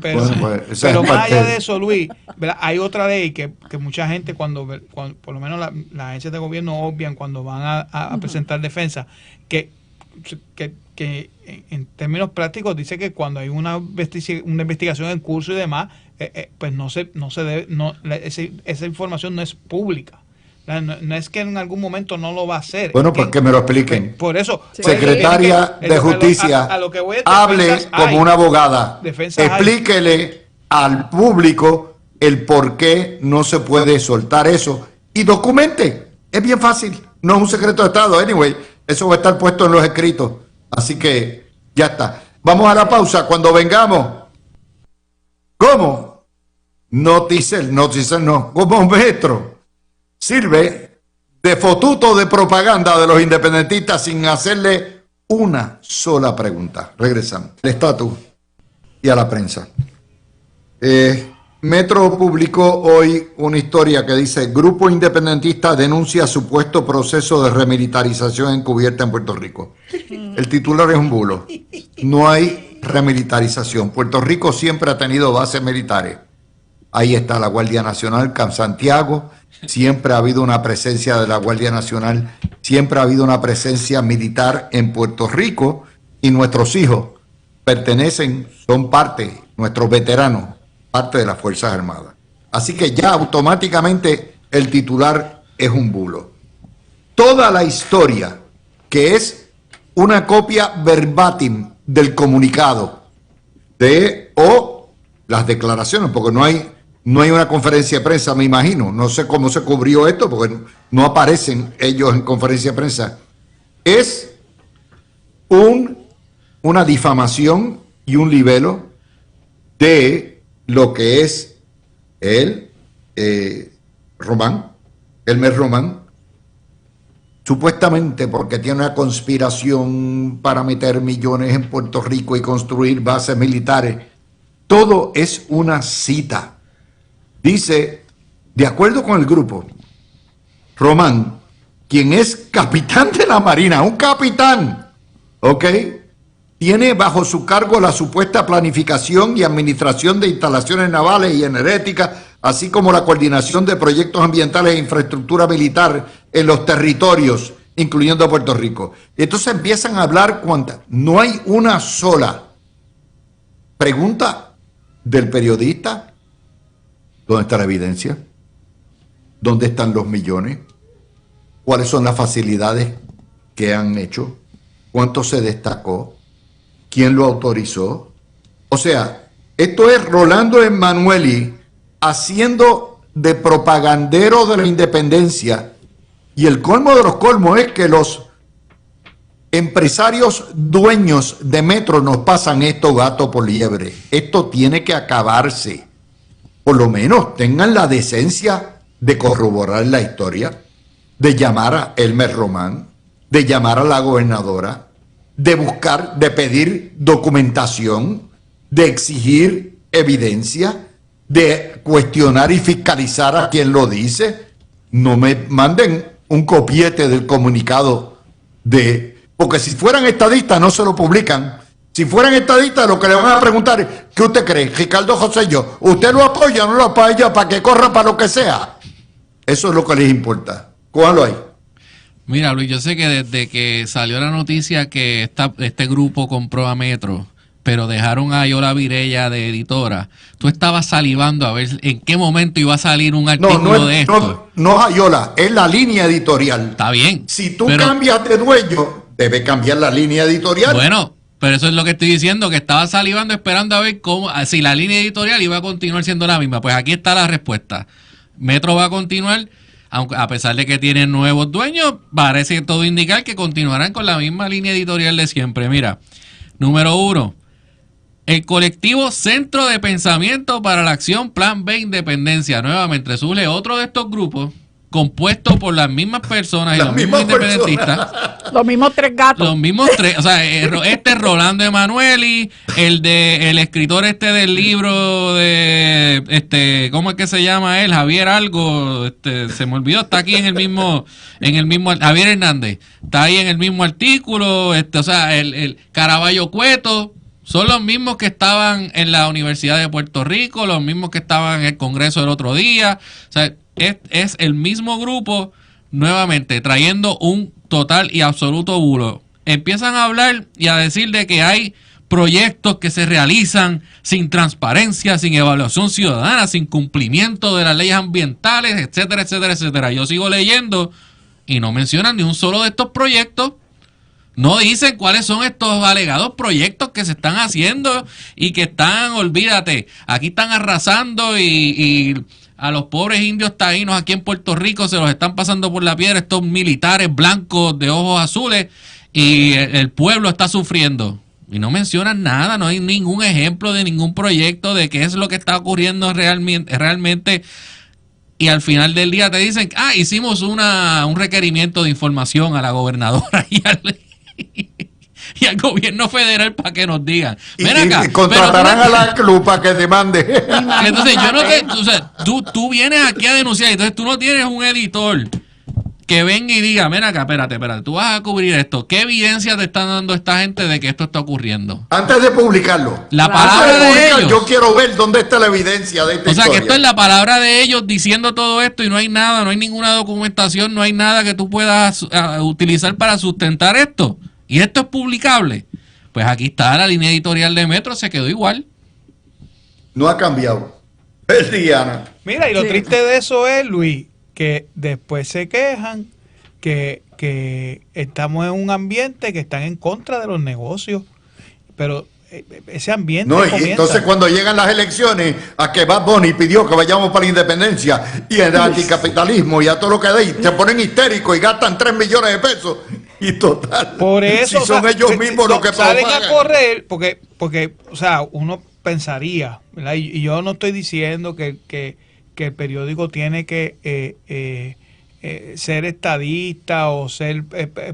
pero más allá de eso, Luis, ¿verdad? Hay otra ley que mucha gente cuando por lo menos las agencias de gobierno obvian cuando van a presentar defensa, que en términos prácticos dice que cuando hay una investigación en curso y demás, pues no se debe, esa información no es pública. No es que en algún momento no lo va a hacer. Bueno, pues que me lo expliquen. Por eso, Secretaria de Justicia, hable como una abogada. Explíquele al público el por qué no se puede soltar eso y documente. Es bien fácil. No es un secreto de Estado. Anyway, eso va a estar puesto en los escritos. Así que ya está. Vamos a la pausa. Cuando vengamos, ¿cómo? Noticel no. Como metro. Sirve de fotuto de propaganda de los independentistas sin hacerle una sola pregunta. Regresamos. El estatus y a la prensa. Metro publicó hoy una historia que dice: Grupo independentista denuncia supuesto proceso de remilitarización encubierta en Puerto Rico. El titular es un bulo. No hay remilitarización. Puerto Rico siempre ha tenido bases militares. Ahí está la Guardia Nacional, Camp Santiago. Siempre ha habido una presencia de la Guardia Nacional, siempre ha habido una presencia militar en Puerto Rico, y nuestros hijos son parte, nuestros veteranos, parte de las Fuerzas Armadas. Así que ya automáticamente el titular es un bulo. Toda la historia, que es una copia verbatim del comunicado o las declaraciones, porque no hay una conferencia de prensa, me imagino. No sé cómo se cubrió esto, porque no aparecen ellos en conferencia de prensa. Es una difamación y un libelo de lo que es Elmer Román, supuestamente porque tiene una conspiración para meter millones en Puerto Rico y construir bases militares. Todo es una cita. Dice, de acuerdo con el grupo, Román, quien es capitán de la Marina, un capitán, ¿ok?, tiene bajo su cargo la supuesta planificación y administración de instalaciones navales y energéticas, así como la coordinación de proyectos ambientales e infraestructura militar en los territorios, incluyendo Puerto Rico. Y entonces empiezan a hablar cuántas. No hay una sola pregunta del periodista. ¿Dónde está la evidencia? ¿Dónde están los millones? ¿Cuáles son las facilidades que han hecho? ¿Cuánto se destacó? ¿Quién lo autorizó? O sea, esto es Rolando Emanueli haciendo de propagandero de la independencia. Y el colmo de los colmos es que los empresarios dueños de Metro nos pasan esto gato por liebre. Esto tiene que acabarse. Por lo menos tengan la decencia de corroborar la historia, de llamar a Elmer Román, de llamar a la gobernadora, de buscar, de pedir documentación, de exigir evidencia, de cuestionar y fiscalizar a quien lo dice. No me manden un copiete del comunicado porque si fueran estadistas no se lo publican. Si fueran estadistas, lo que le van a preguntar es, ¿qué usted cree? Ricardo Jossello, ¿usted lo apoya o no lo apoya para que corra para lo que sea? Eso es lo que les importa. Cójalo ahí. Mira, Luis, yo sé que desde que salió la noticia que este grupo compró a Metro, pero dejaron a Yola Virella de editora, tú estabas salivando a ver en qué momento iba a salir un artículo de esto. No es Ayola, es la línea editorial. Está bien. Si tú cambias de dueño, debe cambiar la línea editorial. Bueno, pero eso es lo que estoy diciendo, que estaba salivando esperando a ver si la línea editorial iba a continuar siendo la misma. Pues aquí está la respuesta. Metro va a continuar, aunque a pesar de que tienen nuevos dueños, parece todo indicar que continuarán con la misma línea editorial de siempre. Mira, número 1, el colectivo Centro de Pensamiento para la Acción Plan B Independencia, nuevamente surge otro de estos grupos, compuesto por las mismas personas y los mismos independentistas. Los mismos tres gatos. Los mismos tres, o sea, este es Rolando Emanueli, el escritor del libro de ¿cómo es que se llama él? Javier algo, se me olvidó, está aquí en el mismo Javier Hernández, está ahí en el mismo artículo, o sea, el Caraballo Cueto, son los mismos que estaban en la Universidad de Puerto Rico, los mismos que estaban en el Congreso el otro día, o sea, es el mismo grupo nuevamente trayendo un total y absoluto bulo. Empiezan a hablar y a decir de que hay proyectos que se realizan sin transparencia, sin evaluación ciudadana, sin cumplimiento de las leyes ambientales, etcétera, etcétera, etcétera. Yo sigo leyendo y no mencionan ni un solo de estos proyectos. No dicen cuáles son estos alegados proyectos que se están haciendo y que están, olvídate, aquí están arrasando y a los pobres indios taínos aquí en Puerto Rico se los están pasando por la piedra estos militares blancos de ojos azules y el pueblo está sufriendo. Y no mencionan nada, no hay ningún ejemplo de ningún proyecto de qué es lo que está ocurriendo realmente. Y al final del día te dicen, hicimos un requerimiento de información a la gobernadora y al gobierno federal para que nos digan. Y contratarán a la club para que demande. Entonces yo no te, o sea, tú vienes aquí a denunciar, entonces tú no tienes un editor que venga y diga, ven acá, espérate, tú vas a cubrir esto. ¿Qué evidencia te están dando esta gente de que esto está ocurriendo? Antes de publicarlo. La palabra de ellos. Yo quiero ver dónde está la evidencia de esta historia. Que esto es la palabra de ellos diciendo todo esto y no hay nada, no hay ninguna documentación, no hay nada que tú puedas utilizar para sustentar esto. Y esto es publicable. Pues aquí está la línea editorial de Metro, se quedó igual. No ha cambiado. Es Diana. Mira, y lo triste de eso es, Luis, que después se quejan que estamos en un ambiente que están en contra de los negocios. Pero ese ambiente y entonces cuando llegan las elecciones, a que Bad Bunny pidió que vayamos para la independencia y el anticapitalismo y a todo lo que hay, se ponen histéricos y gastan 3 millones de pesos. Y total, por eso, si son ellos mismos los que salen a correr, porque o sea, uno pensaría, ¿verdad? Y yo no estoy diciendo que el periódico tiene que ser estadista o ser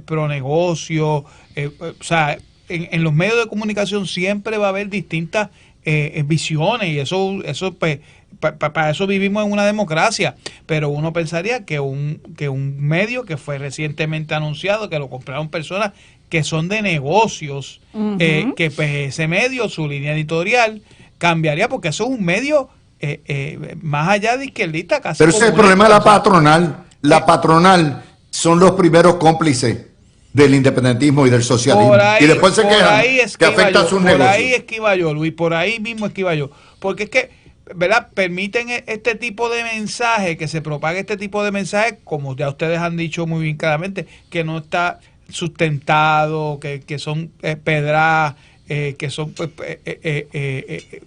pro negocio, o sea, en los medios de comunicación siempre va a haber distintas visiones y eso pues para eso vivimos en una democracia, pero uno pensaría que un medio que fue recientemente anunciado, que lo compraron personas que son de negocios, que pues ese medio, su línea editorial cambiaría, porque eso es un medio más allá de izquierdista casi. Pero ese es el problema de la patronal. La patronal son los primeros cómplices del independentismo y del socialismo. Ahí, y después se quejan que afecta a sus negocios. Por ahí esquiva yo, Luis, por ahí mismo esquiva yo. Porque es que ¿verdad? Permiten este tipo de mensaje, que se propague este tipo de mensaje, como ya ustedes han dicho muy bien claramente, que no está sustentado, que son pedras, que son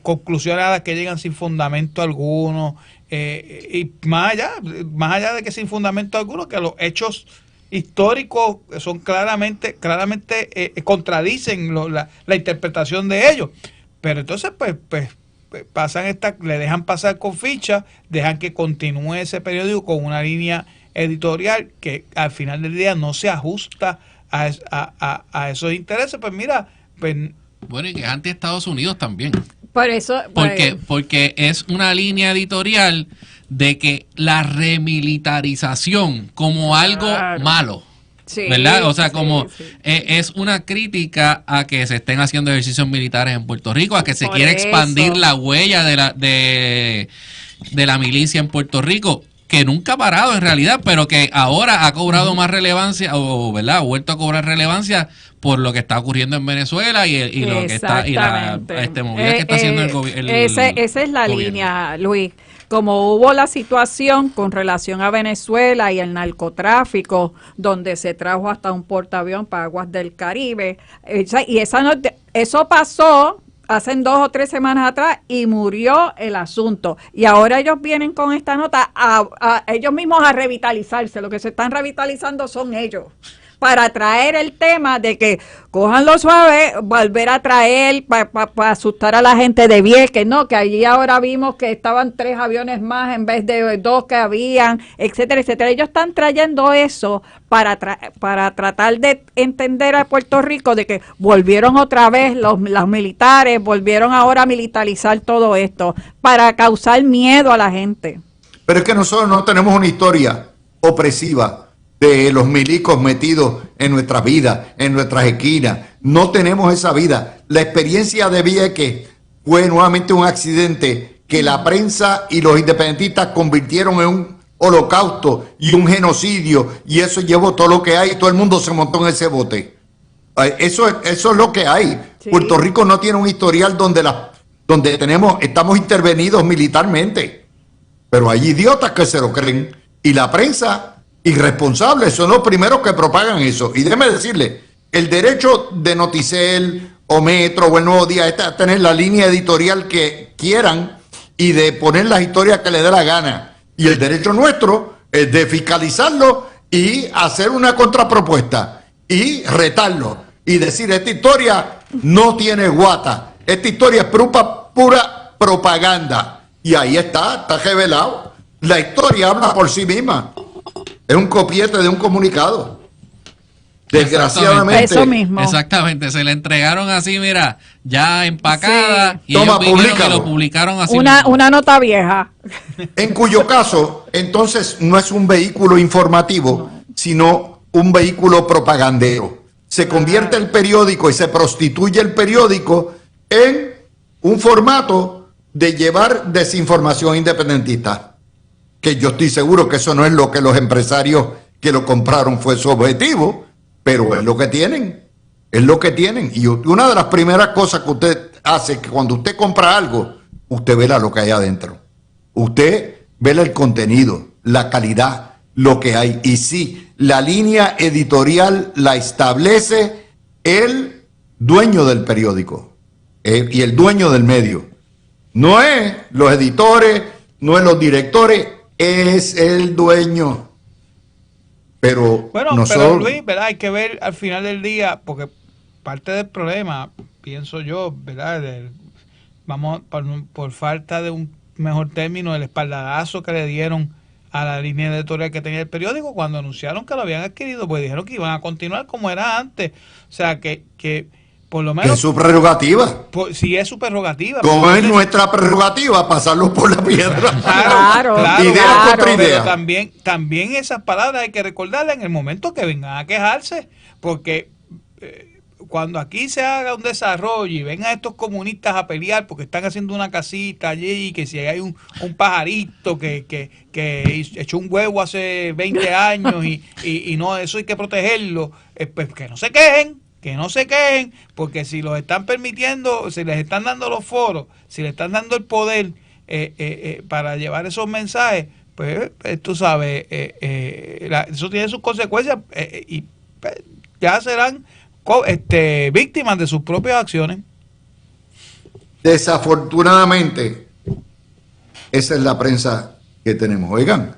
conclusiones a las que llegan sin fundamento alguno, y más allá de que sin fundamento alguno, que los hechos históricos son claramente contradicen la interpretación de ellos. Pero entonces pues pasan le dejan pasar con ficha, dejan que continúe ese periódico con una línea editorial que al final del día no se ajusta a esos intereses. Pues mira, pues, bueno, y que es anti Estados Unidos también. Por eso, Porque es una línea editorial de que la remilitarización como algo malo. sí, ¿Verdad? O sea, sí, como sí. es una crítica a que se estén haciendo ejercicios militares en Puerto Rico, a que se Por quiere expandir eso. la huella de la milicia en Puerto Rico, que nunca ha parado en realidad, pero que ahora ha cobrado más relevancia, o ¿verdad? Ha vuelto a cobrar relevancia por lo que está ocurriendo en Venezuela y lo que está y la movida que está haciendo el gobierno. Esa es la línea, Luis. Como hubo la situación con relación a Venezuela y el narcotráfico, donde se trajo hasta un portaavión para aguas del Caribe, eso pasó hace 2 o 3 semanas atrás y murió el asunto. Y ahora ellos vienen con esta nota a ellos mismos a revitalizarse. Lo que se están revitalizando son ellos, para traer el tema de que cójanlo suave, volver a traer para asustar a la gente de Vieques, ¿no? Que allí ahora vimos que estaban 3 aviones más en vez de 2 que habían, etcétera, etcétera. Ellos están trayendo eso para tratar de entender a Puerto Rico de que volvieron otra vez los militares, volvieron ahora a militarizar todo esto para causar miedo a la gente. Pero es que nosotros no tenemos una historia opresiva de los milicos metidos en nuestras vidas, en nuestras esquinas. No tenemos esa vida. La experiencia de Vieques fue nuevamente un accidente que la prensa y los independentistas convirtieron en un holocausto y un genocidio, y eso llevó todo lo que hay, y todo el mundo se montó en ese bote. Eso es lo que hay. Sí. Puerto Rico no tiene un historial donde estamos intervenidos militarmente, pero hay idiotas que se lo creen, y la prensa irresponsables son los primeros que propagan eso. Y déjeme decirle, el derecho de Noticel o Metro o El Nuevo Día es a tener la línea editorial que quieran y de poner las historias que les dé la gana. Y el derecho nuestro es de fiscalizarlo y hacer una contrapropuesta y retarlo y decir, esta historia no tiene guata, esta historia es pura propaganda. Y ahí está revelado. La historia habla por sí misma. Es un copiete de un comunicado. Desgraciadamente. Eso mismo. Exactamente. Se le entregaron así, mira, ya empacada. Sí. Y toma, ellos vinieron públicalo. y lo publicaron así. Una nota vieja. En cuyo caso, entonces, no es un vehículo informativo, sino un vehículo propagandero. Se convierte el periódico y se prostituye el periódico en un formato de llevar desinformación independentista. Que yo estoy seguro que eso no es lo que los empresarios que lo compraron fue su objetivo, pero es lo que tienen, es lo que tienen. Y una de las primeras cosas que usted hace es que cuando usted compra algo, usted vela lo que hay adentro. Usted vela el contenido, la calidad, lo que hay. Y sí, la línea editorial la establece el dueño del periódico y el dueño del medio. No es los editores, no es los directores, es el dueño. Pero bueno, nosotros... pero Luis, ¿verdad? Hay que ver al final del día, porque parte del problema, pienso yo, ¿verdad? Vamos, por falta de un mejor término, el espaldarazo que le dieron a la línea editorial que tenía el periódico cuando anunciaron que lo habían adquirido, pues dijeron que iban a continuar como era antes. O sea, que por lo menos... Es su prerrogativa. Sí, es su prerrogativa. Como es nuestra prerrogativa pasarlo por la piedra. Claro. Idea contra idea. Pero también esas palabras hay que recordarlas en el momento que vengan a quejarse, porque cuando aquí se haga un desarrollo y vengan estos comunistas a pelear porque están haciendo una casita allí, que si hay un pajarito que echó un huevo hace 20 años y no, eso hay que protegerlo, pues que no se quejen, porque si los están permitiendo, si les están dando los foros, si les están dando el poder para llevar esos mensajes, pues tú sabes, eso tiene sus consecuencias y pues, ya serán víctimas de sus propias acciones. Desafortunadamente, esa es la prensa que tenemos. Oigan,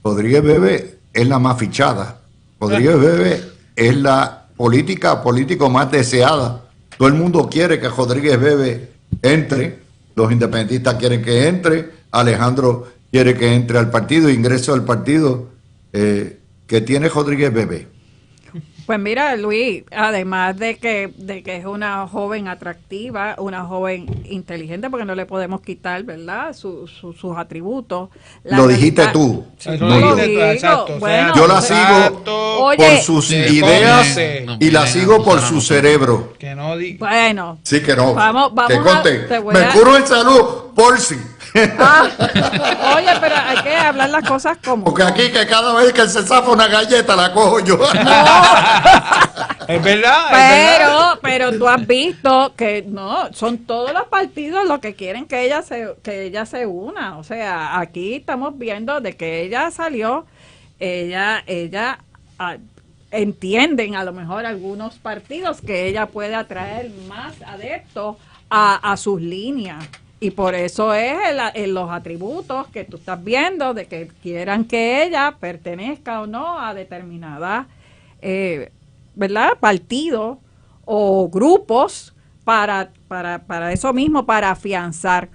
Rodríguez Bebe es la más fichada. Rodríguez Bebe es la político más deseada. Todo el mundo quiere que Rodríguez Bebe entre. Los independentistas quieren que entre. Alejandro quiere que entre al partido, ingrese al partido que tiene Rodríguez Bebe. Pues mira, Luis, además de que es una joven atractiva, una joven inteligente, porque no le podemos quitar, ¿verdad?, sus atributos. Lo dijiste tú. Sí, No lo digo. exacto, Bueno, yo la sigo oye, por sus ideas y la sigo por su cerebro. Que no diga. bueno. Sí que no. Vamos que conte. te voy Me a- curo en salud, por si. Oye, pero hay que hablar las cosas como Porque son. aquí que cada vez que se zafa una galleta la cojo yo. Es verdad. Pero tú has visto que no, son todos los partidos los que quieren que ella se una. O sea, aquí estamos viendo de que ella salió, ella entienden a lo mejor algunos partidos que ella puede atraer más adeptos a sus líneas. Y por eso es los atributos que tú estás viendo de que quieran que ella pertenezca o no a determinada, ¿verdad?, partidos o grupos para eso mismo, para afianzar.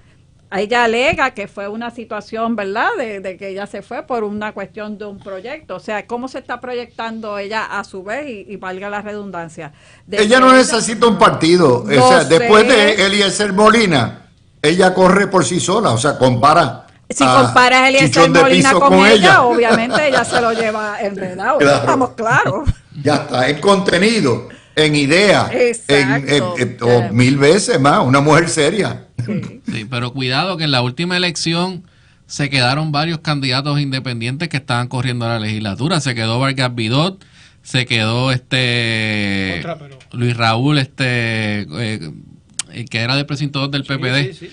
Ella alega que fue una situación, ¿verdad?, de que ella se fue por una cuestión de un proyecto. O sea, ¿cómo se está proyectando ella a su vez? Y valga la redundancia. Ella no necesita un partido. No O sea, sé. después de Eliezer Molina, ella corre por sí sola. O sea, compara. Si comparas a Eliezer Chichón de Molina Piso con ella, obviamente ella se lo lleva enredado. Claro. Estamos claros. Ya está, en contenido, en idea, Exacto. o 1000 veces más, una mujer seria. Sí, pero cuidado que en la última elección se quedaron varios candidatos independientes que estaban corriendo a la legislatura. Se quedó Vargas Vidot, se quedó Luis Raúl, el que era del precinto del PPD, Sí.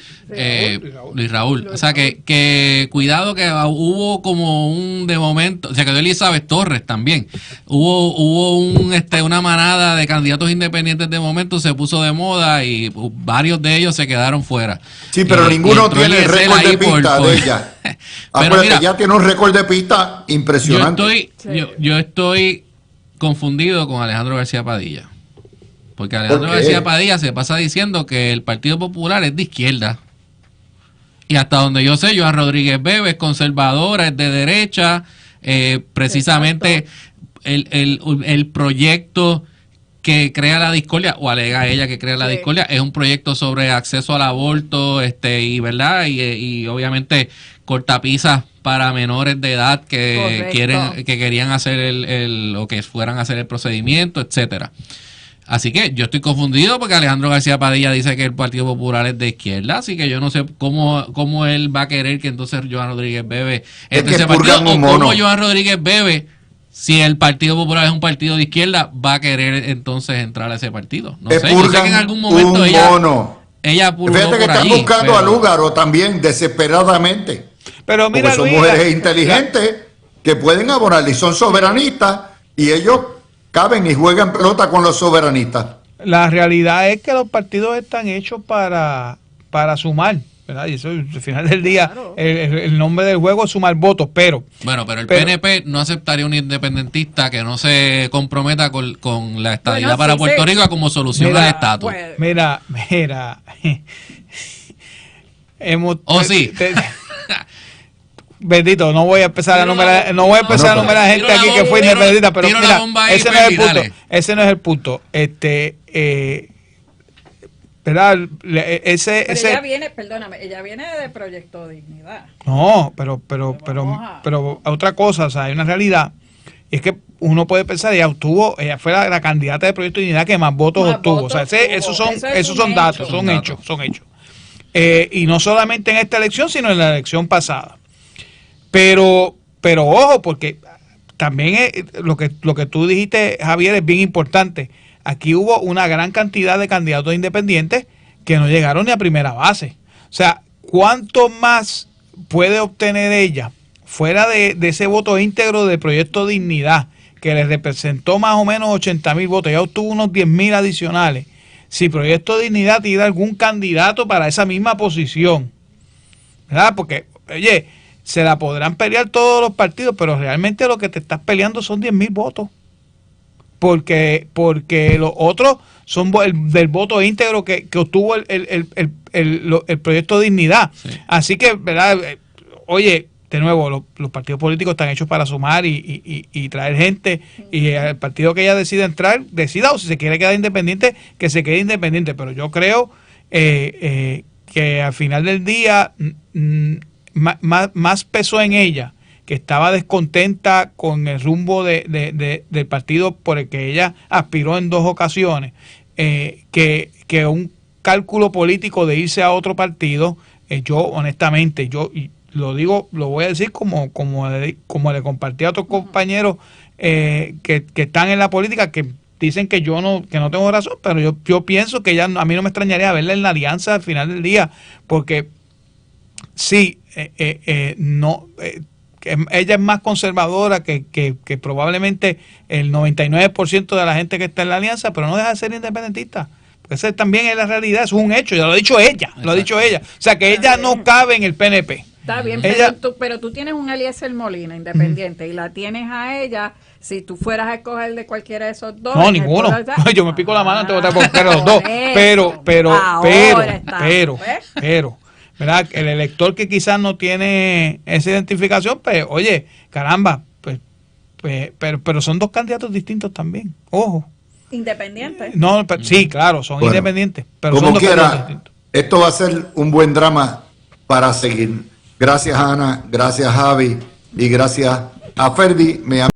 Luis Raúl. O sea que cuidado que hubo como un de momento, se quedó Elizabeth Torres también. Hubo una manada de candidatos independientes de momento, se puso de moda y varios de ellos se quedaron fuera. Sí, pero ninguno entró tiene el Eliezer récord de ahí pista de ella. Pero Acuérdate, mira, ya tiene un récord de pista impresionante. yo estoy confundido con Alejandro García Padilla. Porque Alejandro ¿Por qué? García Padilla se pasa diciendo que el Partido Popular es de izquierda. Y hasta donde yo sé, Joan Rodríguez Bebe es conservadora, es de derecha. Precisamente el proyecto que crea la discordia, o alega ella que crea la discordia, es un proyecto sobre acceso al aborto, y verdad, y obviamente cortapisas para menores de edad que Correcto. querían hacer o que fueran a hacer el procedimiento, etcétera. Así que yo estoy confundido porque Alejandro García Padilla dice que el Partido Popular es de izquierda, así que yo no sé cómo él va a querer que entonces Joan Rodríguez Bebe entre ese partido, o cómo Joan Rodríguez Bebe, si el Partido Popular es un partido de izquierda, va a querer entonces entrar a ese partido. No sé, yo sé que en algún momento ella pululó Fíjate que por están allí, buscando a Lúgaro también desesperadamente. Pero mira, Porque son Luis, mujeres inteligentes que pueden abonar y son soberanistas y ellos caben y juegan pelota con los soberanistas. la realidad es que los partidos están hechos para sumar, ¿verdad? Y eso, al final del día, Claro. el nombre del juego es sumar votos, pero pero el PNP no aceptaría un independentista que no se comprometa con la estadidad para Puerto Rico como solución Mira, al estatus. Pues, mira, hemos Sí. bendito, no voy a empezar a numerar gente aquí que fue independentista, pero tiro la mira, bomba ahí, ese no es el Feli, punto, dale. ese no es el punto. ¿Verdad? pero Ese ella viene, perdóname, ella viene de Proyecto Dignidad. no, pero vamos otra cosa, o sea, hay una realidad, y es que uno puede pensar, ella fue la candidata de Proyecto de Dignidad que más votos Más obtuvo, votos o sea, obtuvo. esos son datos, Son datos. son hechos. Y no solamente en esta elección, sino en la elección pasada. Pero ojo, porque también lo que tú dijiste, Javier, es bien importante. Aquí hubo una gran cantidad de candidatos independientes que no llegaron ni a primera base. O sea, ¿cuánto más puede obtener ella fuera de ese voto íntegro del Proyecto Dignidad, que le representó más o menos 80,000 votos? Ya obtuvo unos 10,000 adicionales. Si Proyecto Dignidad tiene algún candidato para esa misma posición, ¿verdad? Porque, oye, se la podrán pelear todos los partidos, pero realmente lo que te estás peleando son 10,000 votos. Porque los otros son del voto íntegro que obtuvo el Proyecto Dignidad. Sí. Así que, ¿verdad? Oye, de nuevo, los partidos políticos están hechos para sumar y traer gente, y el partido que ella decida entrar, decida, o si se quiere quedar independiente, que se quede independiente. Pero yo creo que al final del día más pesó en ella, que estaba descontenta con el rumbo del partido por el que ella aspiró en 2 ocasiones, que un cálculo político de irse a otro partido. Yo honestamente, lo digo, lo voy a decir como le compartí a otros compañeros que están en la política, que dicen que no tengo razón, pero yo pienso que a mí no me extrañaría verla en la alianza al final del día, porque sí, ella es más conservadora que probablemente el 99% de la gente que está en la alianza, pero no deja de ser independentista. Esa también es la realidad, eso es un hecho, ya lo ha dicho ella. Exacto. Lo ha dicho ella. O sea, que ella no cabe en el PNP. Está bien, pero tú tienes un Eliezer Molina independiente, y la tienes a ella. Si tú fueras a escoger de cualquiera de esos dos. No, ninguno. Yo me pico la mano antes de votar por cualquiera de los dos. Pero, ¿verdad? El elector que quizás no tiene esa identificación, pues, oye, caramba, pero son 2 candidatos distintos también. Ojo. ¿Independientes? No, sí, claro, son independientes, pero como son 2 quiera, candidatos distintos. Esto va a ser un buen drama para seguir. Gracias, Ana, gracias, Javi, y gracias a Ferdi.